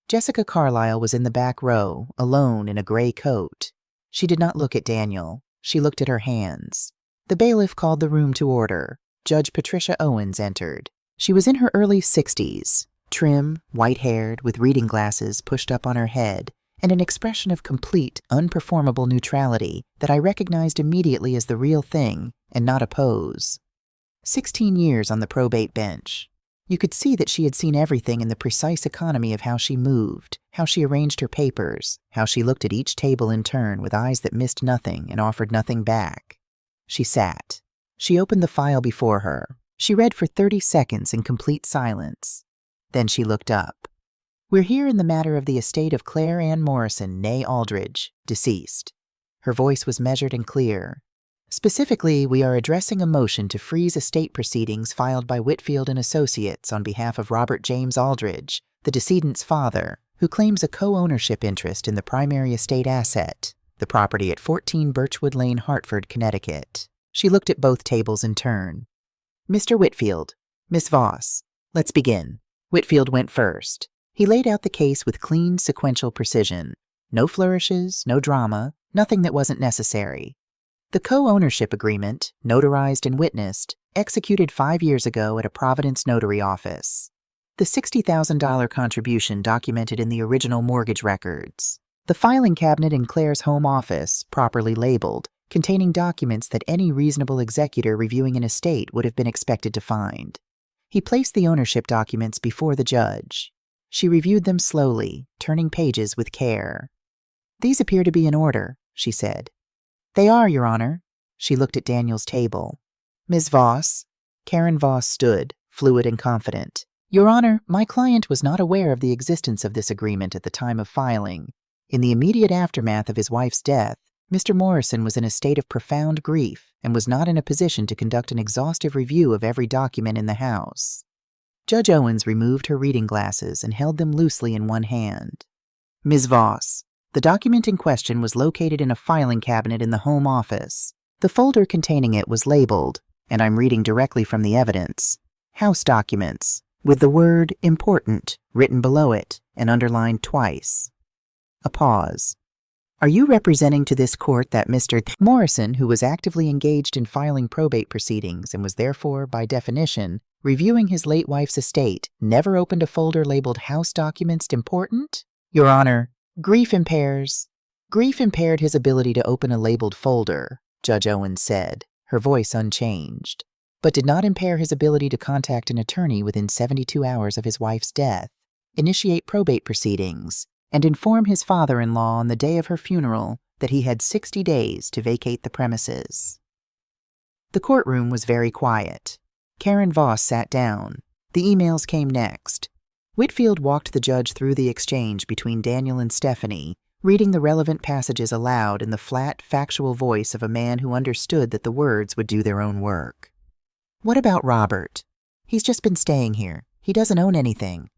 Jessica Carlyle was in the back row, alone in a gray coat. She did not look at Daniel. She looked at her hands. The bailiff called the room to order. Judge Patricia Owens entered. She was in her early 60s, trim, white-haired, with reading glasses pushed up on her head, and an expression of complete, unperformable neutrality that I recognized immediately as the real thing and not a pose. 16 years on the probate bench. You could see that she had seen everything in the precise economy of how she moved, how she arranged her papers, how she looked at each table in turn with eyes that missed nothing and offered nothing back. She sat. She opened the file before her. She read for 30 seconds in complete silence. Then she looked up. "We're here in the matter of the estate of Claire Ann Morrison, née Aldridge, deceased." Her voice was measured and clear. "Specifically, we are addressing a motion to freeze estate proceedings filed by Whitfield and Associates on behalf of Robert James Aldridge, the decedent's father, who claims a co-ownership interest in the primary estate asset, the property at 14 Birchwood Lane, Hartford, Connecticut." She looked at both tables in turn. "Mr. Whitfield, Miss Voss, let's begin." Whitfield went first. He laid out the case with clean, sequential precision. No flourishes, no drama, nothing that wasn't necessary. The co-ownership agreement, notarized and witnessed, executed 5 years ago at a Providence notary office. The $60,000 contribution documented in the original mortgage records. The filing cabinet in Claire's home office, properly labeled, containing documents that any reasonable executor reviewing an estate would have been expected to find. He placed the ownership documents before the judge. She reviewed them slowly, turning pages with care. "These appear to be in order," she said. "They are, Your Honor." She looked at Daniel's table. "Ms. Voss." Karen Voss stood, fluid and confident. "Your Honor, my client was not aware of the existence of this agreement at the time of filing. In the immediate aftermath of his wife's death, Mr. Morrison was in a state of profound grief and was not in a position to conduct an exhaustive review of every document in the house." Judge Owens removed her reading glasses and held them loosely in one hand. "Ms. Voss, the document in question was located in a filing cabinet in the home office. The folder containing it was labeled, and I'm reading directly from the evidence, House Documents, with the word Important written below it and underlined twice." A pause. "Are you representing to this court that Mr. Morrison, who was actively engaged in filing probate proceedings and was therefore, by definition, reviewing his late wife's estate, never opened a folder labeled House Documents Important?" "Your Honor, grief impaired his ability to open a labeled folder," Judge Owens said, her voice unchanged, "but did not impair his ability to contact an attorney within 72 hours of his wife's death, initiate probate proceedings, and inform his father-in-law on the day of her funeral that he had 60 days to vacate the premises." The courtroom was very quiet. Karen Voss sat down. The emails came next. Whitfield walked the judge through the exchange between Daniel and Stephanie, reading the relevant passages aloud in the flat, factual voice of a man who understood that the words would do their own work. "What about Robert? He's just been staying here. He doesn't own anything.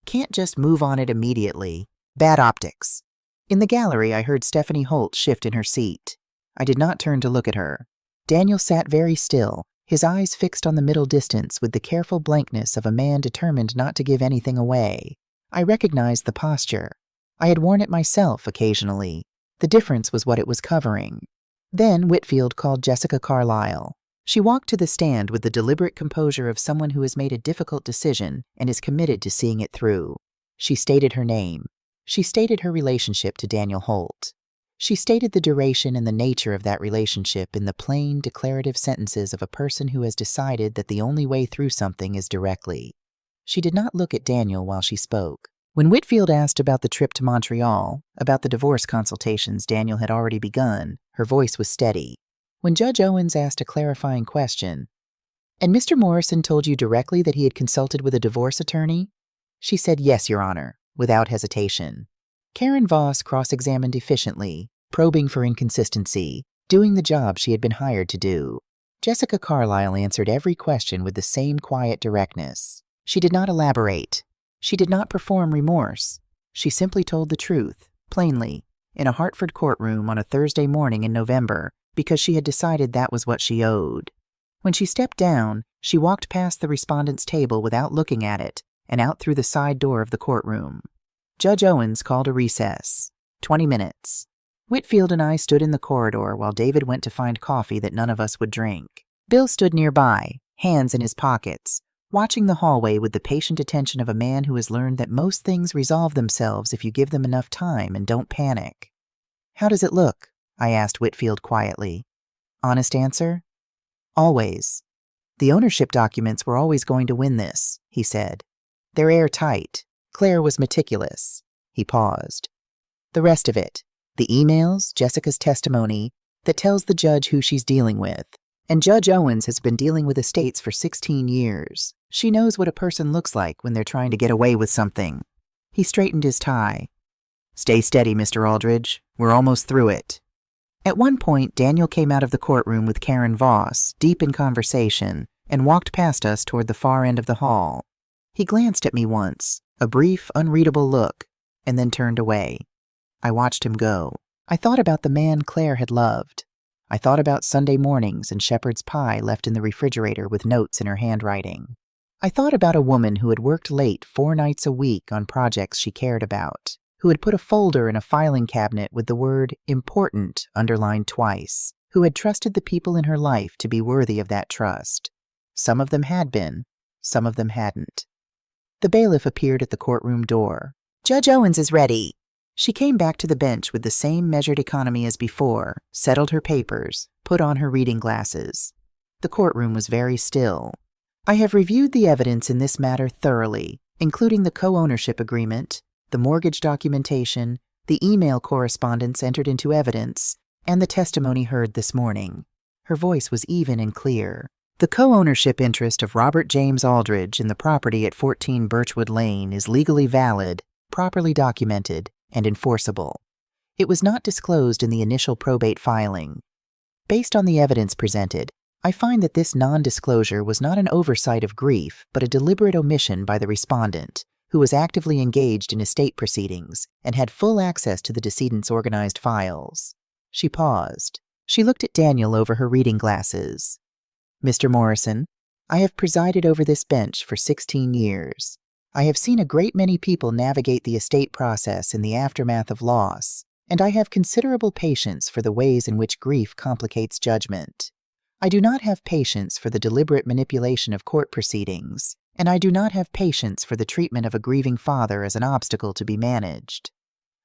Can't just move on it immediately. Bad optics." In the gallery, I heard Stephanie Holt shift in her seat. I did not turn to look at her. Daniel sat very still, his eyes fixed on the middle distance with the careful blankness of a man determined not to give anything away. I recognized the posture. I had worn it myself occasionally. The difference was what it was covering. Then Whitfield called Jessica Carlyle. She walked to the stand with the deliberate composure of someone who has made a difficult decision and is committed to seeing it through. She stated her name. She stated her relationship to Daniel Holt. She stated the duration and the nature of that relationship in the plain, declarative sentences of a person who has decided that the only way through something is directly. She did not look at Daniel while she spoke. When Whitfield asked about the trip to Montreal, about the divorce consultations Daniel had already begun, her voice was steady. When Judge Owens asked a clarifying question, "And Mr. Morrison told you directly that he had consulted with a divorce attorney?" She said, "Yes, Your Honor," without hesitation. Karen Voss cross-examined efficiently, probing for inconsistency, doing the job she had been hired to do. Jessica Carlyle answered every question with the same quiet directness. She did not elaborate. She did not perform remorse. She simply told the truth, plainly, in a Hartford courtroom on a Thursday morning in November, because she had decided that was what she owed. When she stepped down, she walked past the respondent's table without looking at it, and out through the side door of the courtroom. Judge Owens called a recess. 20 minutes. Whitfield and I stood in the corridor while David went to find coffee that none of us would drink. Bill stood nearby, hands in his pockets, watching the hallway with the patient attention of a man who has learned that most things resolve themselves if you give them enough time and don't panic. "How does it look?" I asked Whitfield quietly. Honest answer? "Always. The ownership documents were always going to win this," he said. "They're airtight. Claire was meticulous." He paused. "The rest of it, the emails, Jessica's testimony, that tells the judge who she's dealing with, And Judge Owens has been dealing with estates for 16 years. She knows what a person looks like when they're trying to get away with something. He straightened his tie. Stay steady, Mr. Aldridge. We're almost through it. At one point, Daniel came out of the courtroom with Karen Voss, deep in conversation, and walked past us toward the far end of the hall. He glanced at me once, a brief, unreadable look, and then turned away. I watched him go. I thought about the man Claire had loved. I thought about Sunday mornings and shepherd's pie left in the refrigerator with notes in her handwriting. I thought about a woman who had worked late 4 nights a week on projects she cared about, who had put a folder in a filing cabinet with the word important underlined twice, who had trusted the people in her life to be worthy of that trust. Some of them had been, some of them hadn't. The bailiff appeared at the courtroom door. Judge Owens is ready. She came back to the bench with the same measured economy as before, settled her papers, put on her reading glasses. The courtroom was very still. I have reviewed the evidence in this matter thoroughly, including the co-ownership agreement, the mortgage documentation, the email correspondence entered into evidence, and the testimony heard this morning. Her voice was even and clear. The co-ownership interest of Robert James Aldridge in the property at 14 Birchwood Lane is legally valid, properly documented, and enforceable. It was not disclosed in the initial probate filing. Based on the evidence presented, I find that this non-disclosure was not an oversight of grief, but a deliberate omission by the respondent, who was actively engaged in estate proceedings and had full access to the decedent's organized files. She paused. She looked at Daniel over her reading glasses. Mr. Morrison, I have presided over this bench for 16 years. I have seen a great many people navigate the estate process in the aftermath of loss, and I have considerable patience for the ways in which grief complicates judgment. I do not have patience for the deliberate manipulation of court proceedings, and I do not have patience for the treatment of a grieving father as an obstacle to be managed.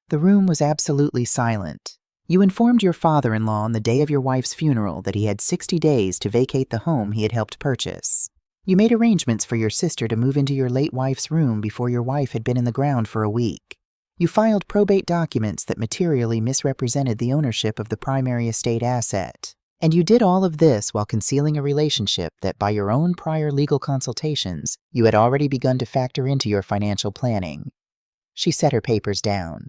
The room was absolutely silent. You informed your father-in-law on the day of your wife's funeral that he had 60 days to vacate the home he had helped purchase. You made arrangements for your sister to move into your late wife's room before your wife had been in the ground for a week. You filed probate documents that materially misrepresented the ownership of the primary estate asset. And you did all of this while concealing a relationship that, by your own prior legal consultations, you had already begun to factor into your financial planning. She set her papers down.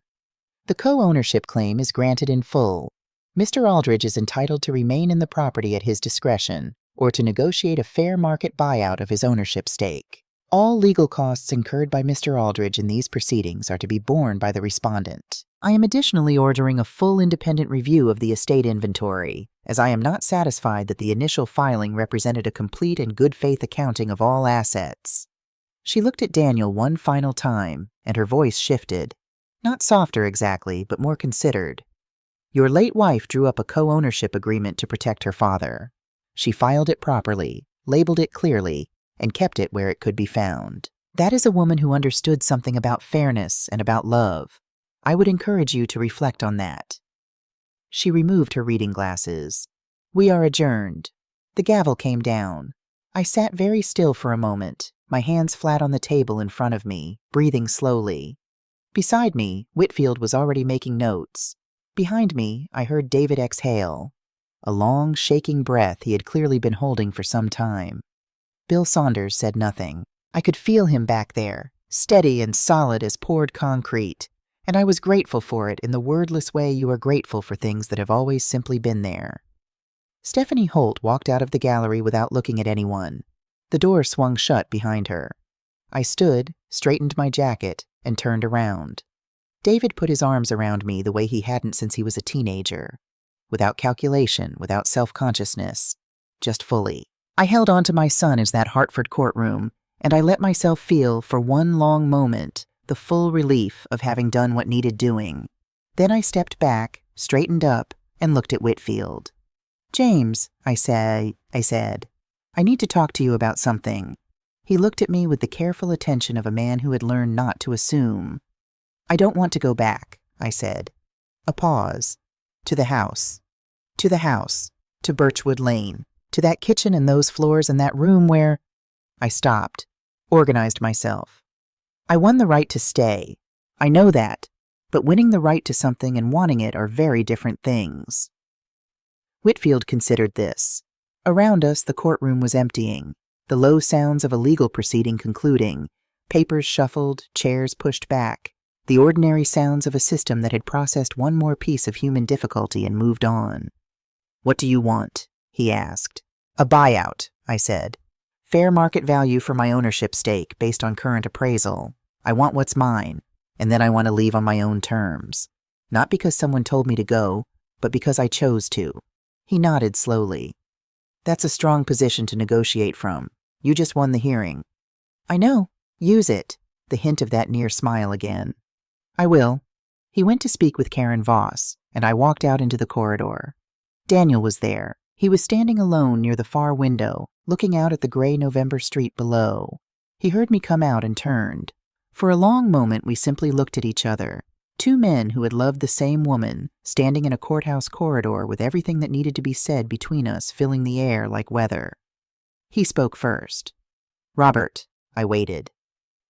The co-ownership claim is granted in full. Mr. Aldridge is entitled to remain in the property at his discretion, or to negotiate a fair market buyout of his ownership stake. All legal costs incurred by Mr. Aldridge in these proceedings are to be borne by the respondent. I am additionally ordering a full independent review of the estate inventory, as I am not satisfied that the initial filing represented a complete and good faith accounting of all assets. She looked at Daniel one final time, and her voice shifted. Not softer exactly, but more considered. Your late wife drew up a co-ownership agreement to protect her father. She filed it properly, labeled it clearly, and kept it where it could be found. That is a woman who understood something about fairness and about love. I would encourage you to reflect on that. She removed her reading glasses. We are adjourned. The gavel came down. I sat very still for a moment, my hands flat on the table in front of me, breathing slowly. Beside me, Whitfield was already making notes. Behind me, I heard David exhale. A long, shaking breath he had clearly been holding for some time. Bill Saunders said nothing. I could feel him back there, steady and solid as poured concrete, and I was grateful for it in the wordless way you are grateful for things that have always simply been there. Stephanie Holt walked out of the gallery without looking at anyone. The door swung shut behind her. I stood, straightened my jacket, and turned around. David put his arms around me the way he hadn't since he was a teenager. Without calculation, without self-consciousness, just fully. I held on to my son as that Hartford courtroom, and I let myself feel, for one long moment, the full relief of having done what needed doing. Then I stepped back, straightened up, and looked at Whitfield. James, I said, I need to talk to you about something. He looked at me with the careful attention of a man who had learned not to assume. I don't want to go back, I said. A pause. To the house. To the house. To Birchwood Lane. To that kitchen and those floors and that room where... I stopped, organized myself. I won the right to stay. I know that. But winning the right to something and wanting it are very different things. Whitfield considered this. Around us, the courtroom was emptying, the low sounds of a legal proceeding concluding, papers shuffled, chairs pushed back, the ordinary sounds of a system that had processed one more piece of human difficulty and moved on. "What do you want?" he asked. "A buyout," I said. "Fair market value for my ownership stake based on current appraisal. I want what's mine, and then I want to leave on my own terms. Not because someone told me to go, but because I chose to." He nodded slowly. "That's a strong position to negotiate from. You just won the hearing." "I know. Use it." The hint of that near smile again. "I will." He went to speak with Karen Voss, and I walked out into the corridor. Daniel was there. He was standing alone near the far window, looking out at the gray November street below. He heard me come out and turned. For a long moment we simply looked at each other. Two men who had loved the same woman, standing in a courthouse corridor with everything that needed to be said between us filling the air like weather. He spoke first. "Robert," I waited.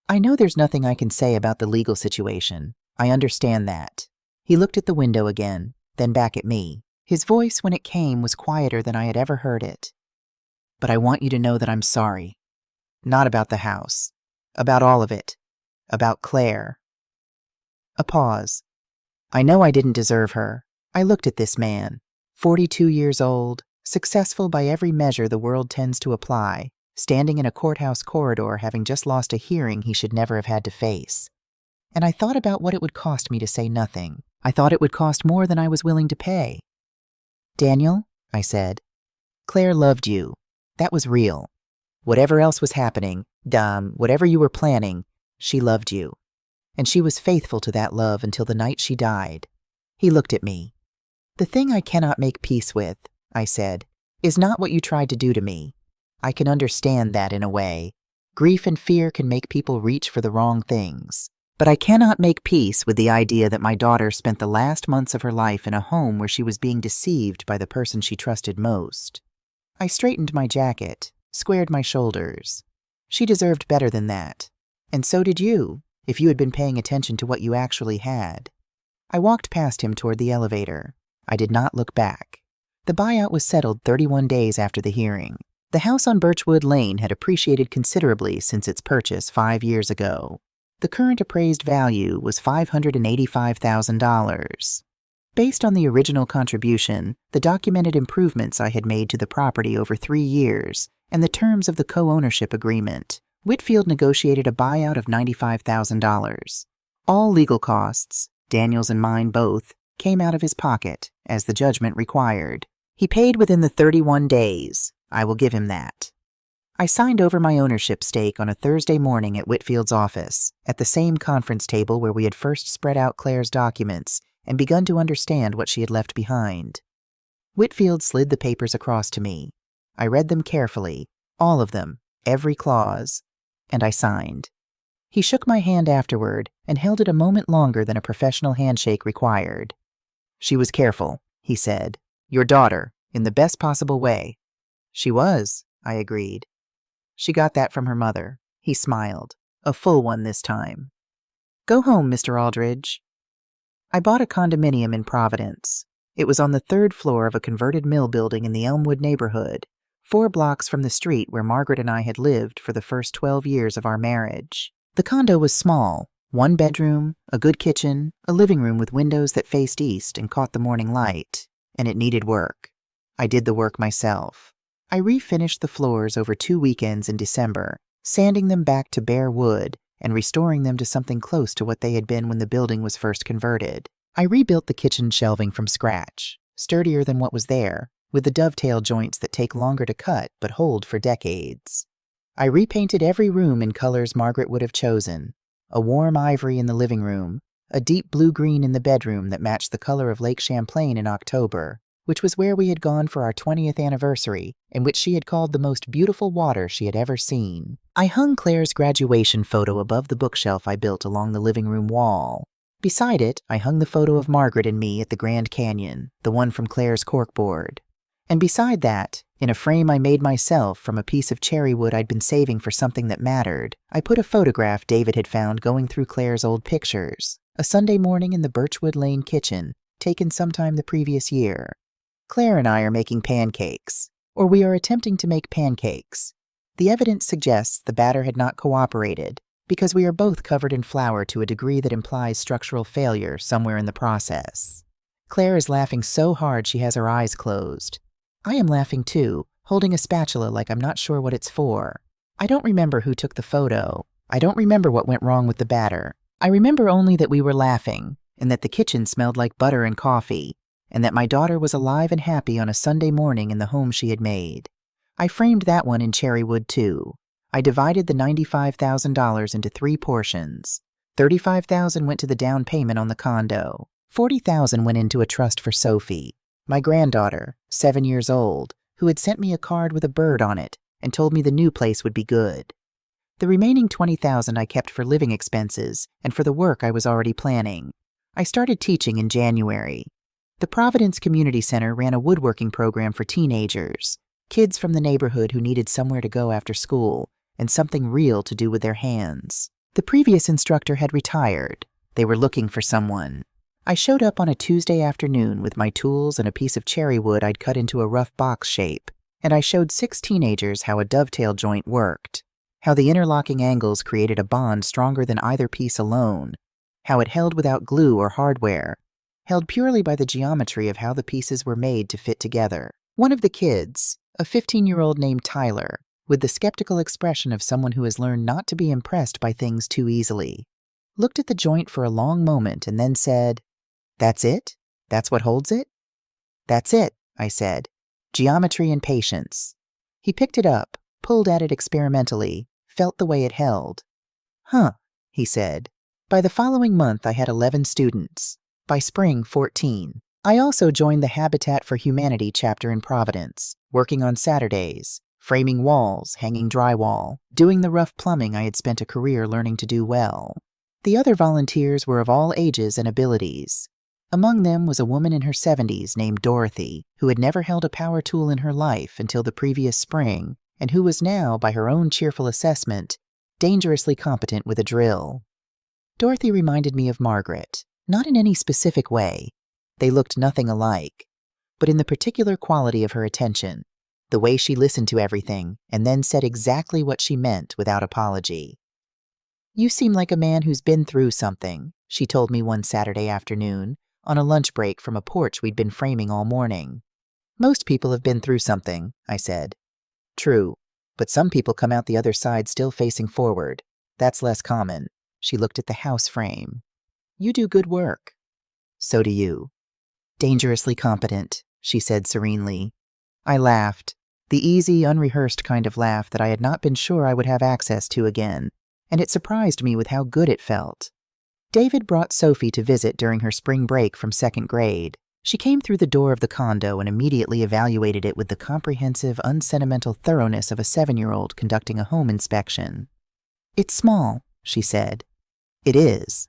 "I know there's nothing I can say about the legal situation. I understand that." He looked at the window again, then back at me. His voice, when it came, was quieter than I had ever heard it. "But I want you to know that I'm sorry. Not about the house. About all of it. About Claire." A pause. I know I didn't deserve her. I looked at this man, 42 years old, successful by every measure the world tends to apply, standing in a courthouse corridor having just lost a hearing he should never have had to face. And I thought about what it would cost me to say nothing. I thought it would cost more than I was willing to pay. "Daniel," I said, "Claire loved you. That was real. Whatever else was happening, whatever you were planning, she loved you. And she was faithful to that love until the night she died." He looked at me. "The thing I cannot make peace with," I said, "is not what you tried to do to me. I can understand that in a way. Grief and fear can make people reach for the wrong things. But I cannot make peace with the idea that my daughter spent the last months of her life in a home where she was being deceived by the person she trusted most." I straightened my jacket, squared my shoulders. "She deserved better than that. And so did you, if you had been paying attention to what you actually had." I walked past him toward the elevator. I did not look back. The buyout was settled 31 days after the hearing. The house on Birchwood Lane had appreciated considerably since its purchase 5 years ago. The current appraised value was $585,000. Based on the original contribution, the documented improvements I had made to the property over 3 years, and the terms of the co-ownership agreement, Whitfield negotiated a buyout of $95,000. All legal costs, Daniel's and mine both, came out of his pocket, as the judgment required. He paid within the 31 days. I will give him that. I signed over my ownership stake on a Thursday morning at Whitfield's office, at the same conference table where we had first spread out Claire's documents and begun to understand what she had left behind. Whitfield slid the papers across to me. I read them carefully, all of them, every clause, and I signed. He shook my hand afterward and held it a moment longer than a professional handshake required. "She was careful," he said. "Your daughter, in the best possible way." "She was," I agreed. "She got that from her mother." He smiled, a full one this time. "Go home, Mr. Aldridge." I bought a condominium in Providence. It was on the 3rd floor of a converted mill building in the Elmwood neighborhood, 4 blocks from the street where Margaret and I had lived for the first 12 years of our marriage. The condo was small, 1 bedroom, a good kitchen, a living room with windows that faced east and caught the morning light, and it needed work. I did the work myself. I refinished the floors over 2 weekends in December, sanding them back to bare wood and restoring them to something close to what they had been when the building was first converted. I rebuilt the kitchen shelving from scratch, sturdier than what was there, with the dovetail joints that take longer to cut but hold for decades. I repainted every room in colors Margaret would have chosen: a warm ivory in the living room, a deep blue-green in the bedroom that matched the color of Lake Champlain in October, which was where we had gone for our 20th anniversary and which she had called the most beautiful water she had ever seen. I hung Claire's graduation photo above the bookshelf I built along the living room wall. Beside it, I hung the photo of Margaret and me at the Grand Canyon, the one from Claire's corkboard. And beside that, in a frame I made myself from a piece of cherry wood I'd been saving for something that mattered, I put a photograph David had found going through Claire's old pictures, a Sunday morning in the Birchwood Lane kitchen, taken sometime the previous year. Claire and I are making pancakes, or we are attempting to make pancakes. The evidence suggests the batter had not cooperated because we are both covered in flour to a degree that implies structural failure somewhere in the process. Claire is laughing so hard she has her eyes closed. I am laughing too, holding a spatula like I'm not sure what it's for. I don't remember who took the photo. I don't remember what went wrong with the batter. I remember only that we were laughing, and that the kitchen smelled like butter and coffee, and that my daughter was alive and happy on a Sunday morning in the home she had made. I framed that one in cherrywood too. I divided the $95,000 into 3 portions. $35,000 went to the down payment on the condo. $40,000 went into a trust for Sophie, my granddaughter, 7 years old, who had sent me a card with a bird on it and told me the new place would be good. The remaining $20,000 I kept for living expenses and for the work I was already planning. I started teaching in January. The Providence Community Center ran a woodworking program for teenagers, kids from the neighborhood who needed somewhere to go after school and something real to do with their hands. The previous instructor had retired. They were looking for someone. I showed up on a Tuesday afternoon with my tools and a piece of cherry wood I'd cut into a rough box shape, and I showed 6 teenagers how a dovetail joint worked, how the interlocking angles created a bond stronger than either piece alone, how it held without glue or hardware, held purely by the geometry of how the pieces were made to fit together. One of the kids, a 15-year-old named Tyler, with the skeptical expression of someone who has learned not to be impressed by things too easily, looked at the joint for a long moment and then said, "That's it? That's what holds it?" "That's it," I said. "Geometry and patience." He picked it up, pulled at it experimentally, felt the way it held. "Huh," he said. By the following month, I had 11 students. By spring, 14. I also joined the Habitat for Humanity chapter in Providence, working on Saturdays, framing walls, hanging drywall, doing the rough plumbing I had spent a career learning to do well. The other volunteers were of all ages and abilities. Among them was a woman in her 70s named Dorothy, who had never held a power tool in her life until the previous spring, and who was now, by her own cheerful assessment, dangerously competent with a drill. Dorothy reminded me of Margaret, not in any specific way. They looked nothing alike, but in the particular quality of her attention, the way she listened to everything and then said exactly what she meant without apology. "You seem like a man who's been through something," she told me one Saturday afternoon, on a lunch break from a porch we'd been framing all morning. "Most people have been through something," I said. "True, but some people come out the other side still facing forward. That's less common." She looked at the house frame. "You do good work." "So do you." "Dangerously competent," she said serenely. I laughed, the easy, unrehearsed kind of laugh that I had not been sure I would have access to again, and it surprised me with how good it felt. David brought Sophie to visit during her spring break from 2nd grade. She came through the door of the condo and immediately evaluated it with the comprehensive, unsentimental thoroughness of a 7-year-old conducting a home inspection. "It's small," she said. "It is.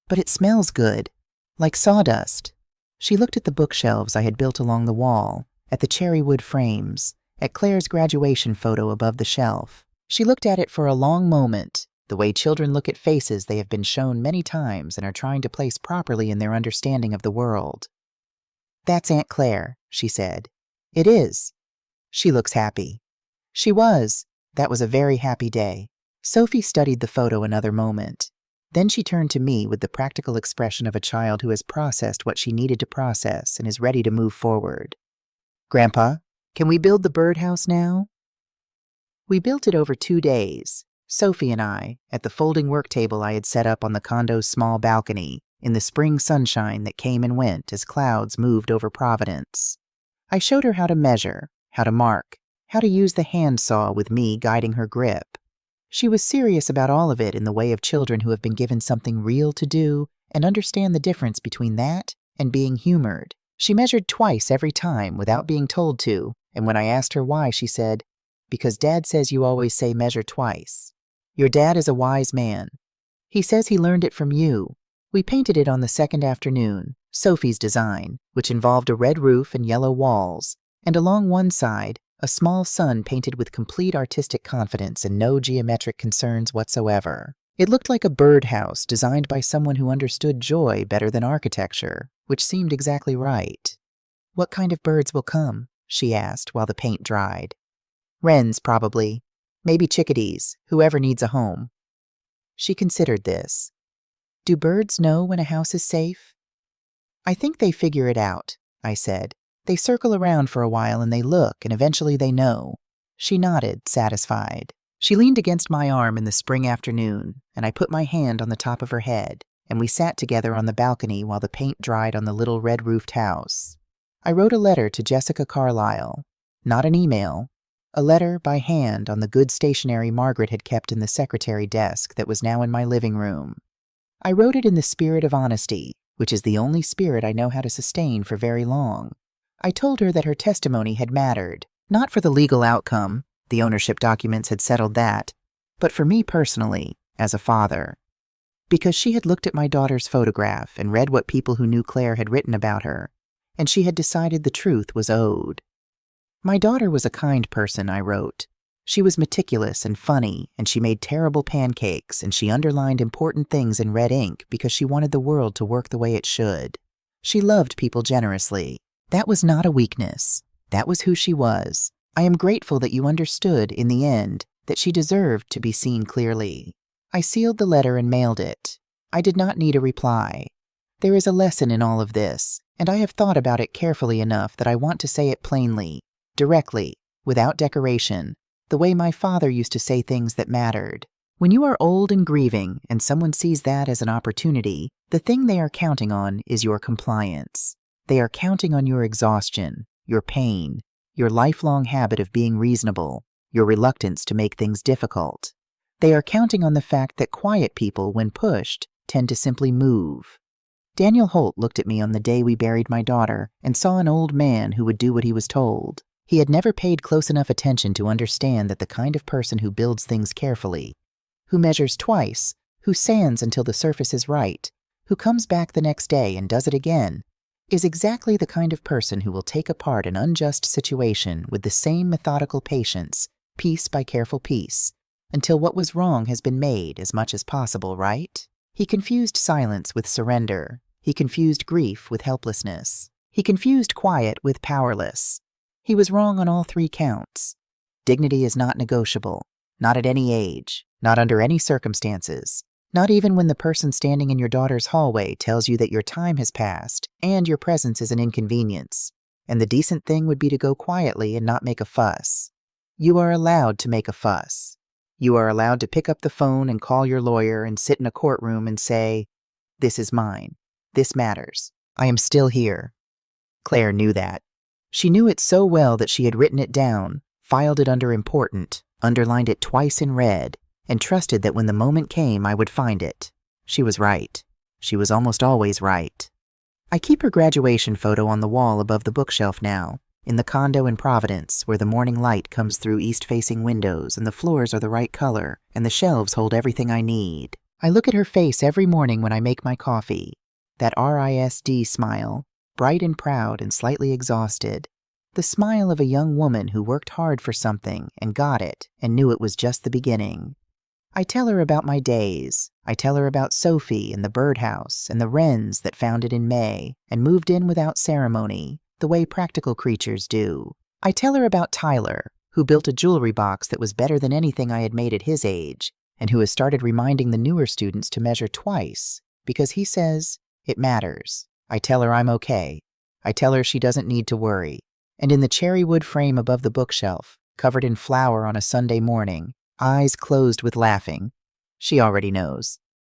But it smells good, like sawdust." She looked at the bookshelves I had built along the wall, at the cherry wood frames, at Claire's graduation photo above the shelf. She looked at it for a long moment, the way children look at faces they have been shown many times and are trying to place properly in their understanding of the world. "That's Aunt Claire," she said. "It is." "She looks happy." She was. That was a very happy day. Sophie studied the photo another moment. Then she turned to me with the practical expression of a child who has processed what she needed to process and is ready to move forward. "Grandpa, can we build the birdhouse now?" We built it over 2 days, Sophie and I, at the folding work table I had set up on the condo's small balcony, in the spring sunshine that came and went as clouds moved over Providence. I showed her how to measure, how to mark, how to use the hand saw with me guiding her grip. She was serious about all of it in the way of children who have been given something real to do and understand the difference between that and being humored. She measured twice every time without being told to, and when I asked her why, she said, "Because Dad says you always say measure twice. Your dad is a wise man. He says he learned it from you." We painted it on the 2nd afternoon, Sophie's design, which involved a red roof and yellow walls, and along one side, a small sun painted with complete artistic confidence and no geometric concerns whatsoever. It looked like a birdhouse designed by someone who understood joy better than architecture, which seemed exactly right. "What kind of birds will come?" she asked while the paint dried. Wrens, probably. Maybe chickadees, whoever needs a home. She considered this. Do birds know when a house is safe? I think they figure it out, I said. They circle around for a while and they look, and eventually they know. She nodded, satisfied. She leaned against my arm in the spring afternoon, and I put my hand on the top of her head, and we sat together on the balcony while the paint dried on the little red-roofed house. I wrote a letter to Jessica Carlyle. Not an email. A letter by hand on the good stationery Margaret had kept in the secretary desk that was now in my living room. I wrote it in the spirit of honesty, which is the only spirit I know how to sustain for very long. I told her that her testimony had mattered, not for the legal outcome, the ownership documents had settled that, but for me personally, as a father. Because she had looked at my daughter's photograph and read what people who knew Claire had written about her, and she had decided the truth was owed. My daughter was a kind person, I wrote. She was meticulous and funny, and she made terrible pancakes, and she underlined important things in red ink because she wanted the world to work the way it should. She loved people generously. That was not a weakness. That was who she was. I am grateful that you understood, in the end, that she deserved to be seen clearly. I sealed the letter and mailed it. I did not need a reply. There is a lesson in all of this, and I have thought about it carefully enough that I want to say it plainly, directly, without decoration, the way my father used to say things that mattered. When you are old and grieving and someone sees that as an opportunity, the thing they are counting on is your compliance. They are counting on your exhaustion, your pain, your lifelong habit of being reasonable, your reluctance to make things difficult. They are counting on the fact that quiet people, when pushed, tend to simply move. Daniel Holt looked at me on the day we buried my daughter and saw an old man who would do what he was told. He had never paid close enough attention to understand that the kind of person who builds things carefully, who measures twice, who sands until the surface is right, who comes back the next day and does it again, is exactly the kind of person who will take apart an unjust situation with the same methodical patience, piece by careful piece, until what was wrong has been made as much as possible right. He confused silence with surrender. He confused grief with helplessness. He confused quiet with powerless. He was wrong on all three counts. Dignity is not negotiable, not at any age, not under any circumstances, not even when the person standing in your daughter's hallway tells you that your time has passed and your presence is an inconvenience, and the decent thing would be to go quietly and not make a fuss. You are allowed to make a fuss. You are allowed to pick up the phone and call your lawyer and sit in a courtroom and say, "This is mine. This matters. I am still here." Claire knew that. She knew it so well that she had written it down, filed it under important, underlined it twice in red, and trusted that when the moment came I would find it. She was right. She was almost always right. I keep her graduation photo on the wall above the bookshelf now, in the condo in Providence, where the morning light comes through east-facing windows and the floors are the right color and the shelves hold everything I need. I look at her face every morning when I make my coffee. That RISD smile, bright and proud and slightly exhausted. The smile of a young woman who worked hard for something and got it and knew it was just the beginning. I tell her about my days. I tell her about Sophie and the birdhouse and the wrens that found it in May and moved in without ceremony, the way practical creatures do. I tell her about Tyler, who built a jewelry box that was better than anything I had made at his age, and who has started reminding the newer students to measure twice, because he says it matters. I tell her I'm okay. I tell her she doesn't need to worry. And in the cherry wood frame above the bookshelf, covered in flour on a Sunday morning, eyes closed with laughing, she already knows.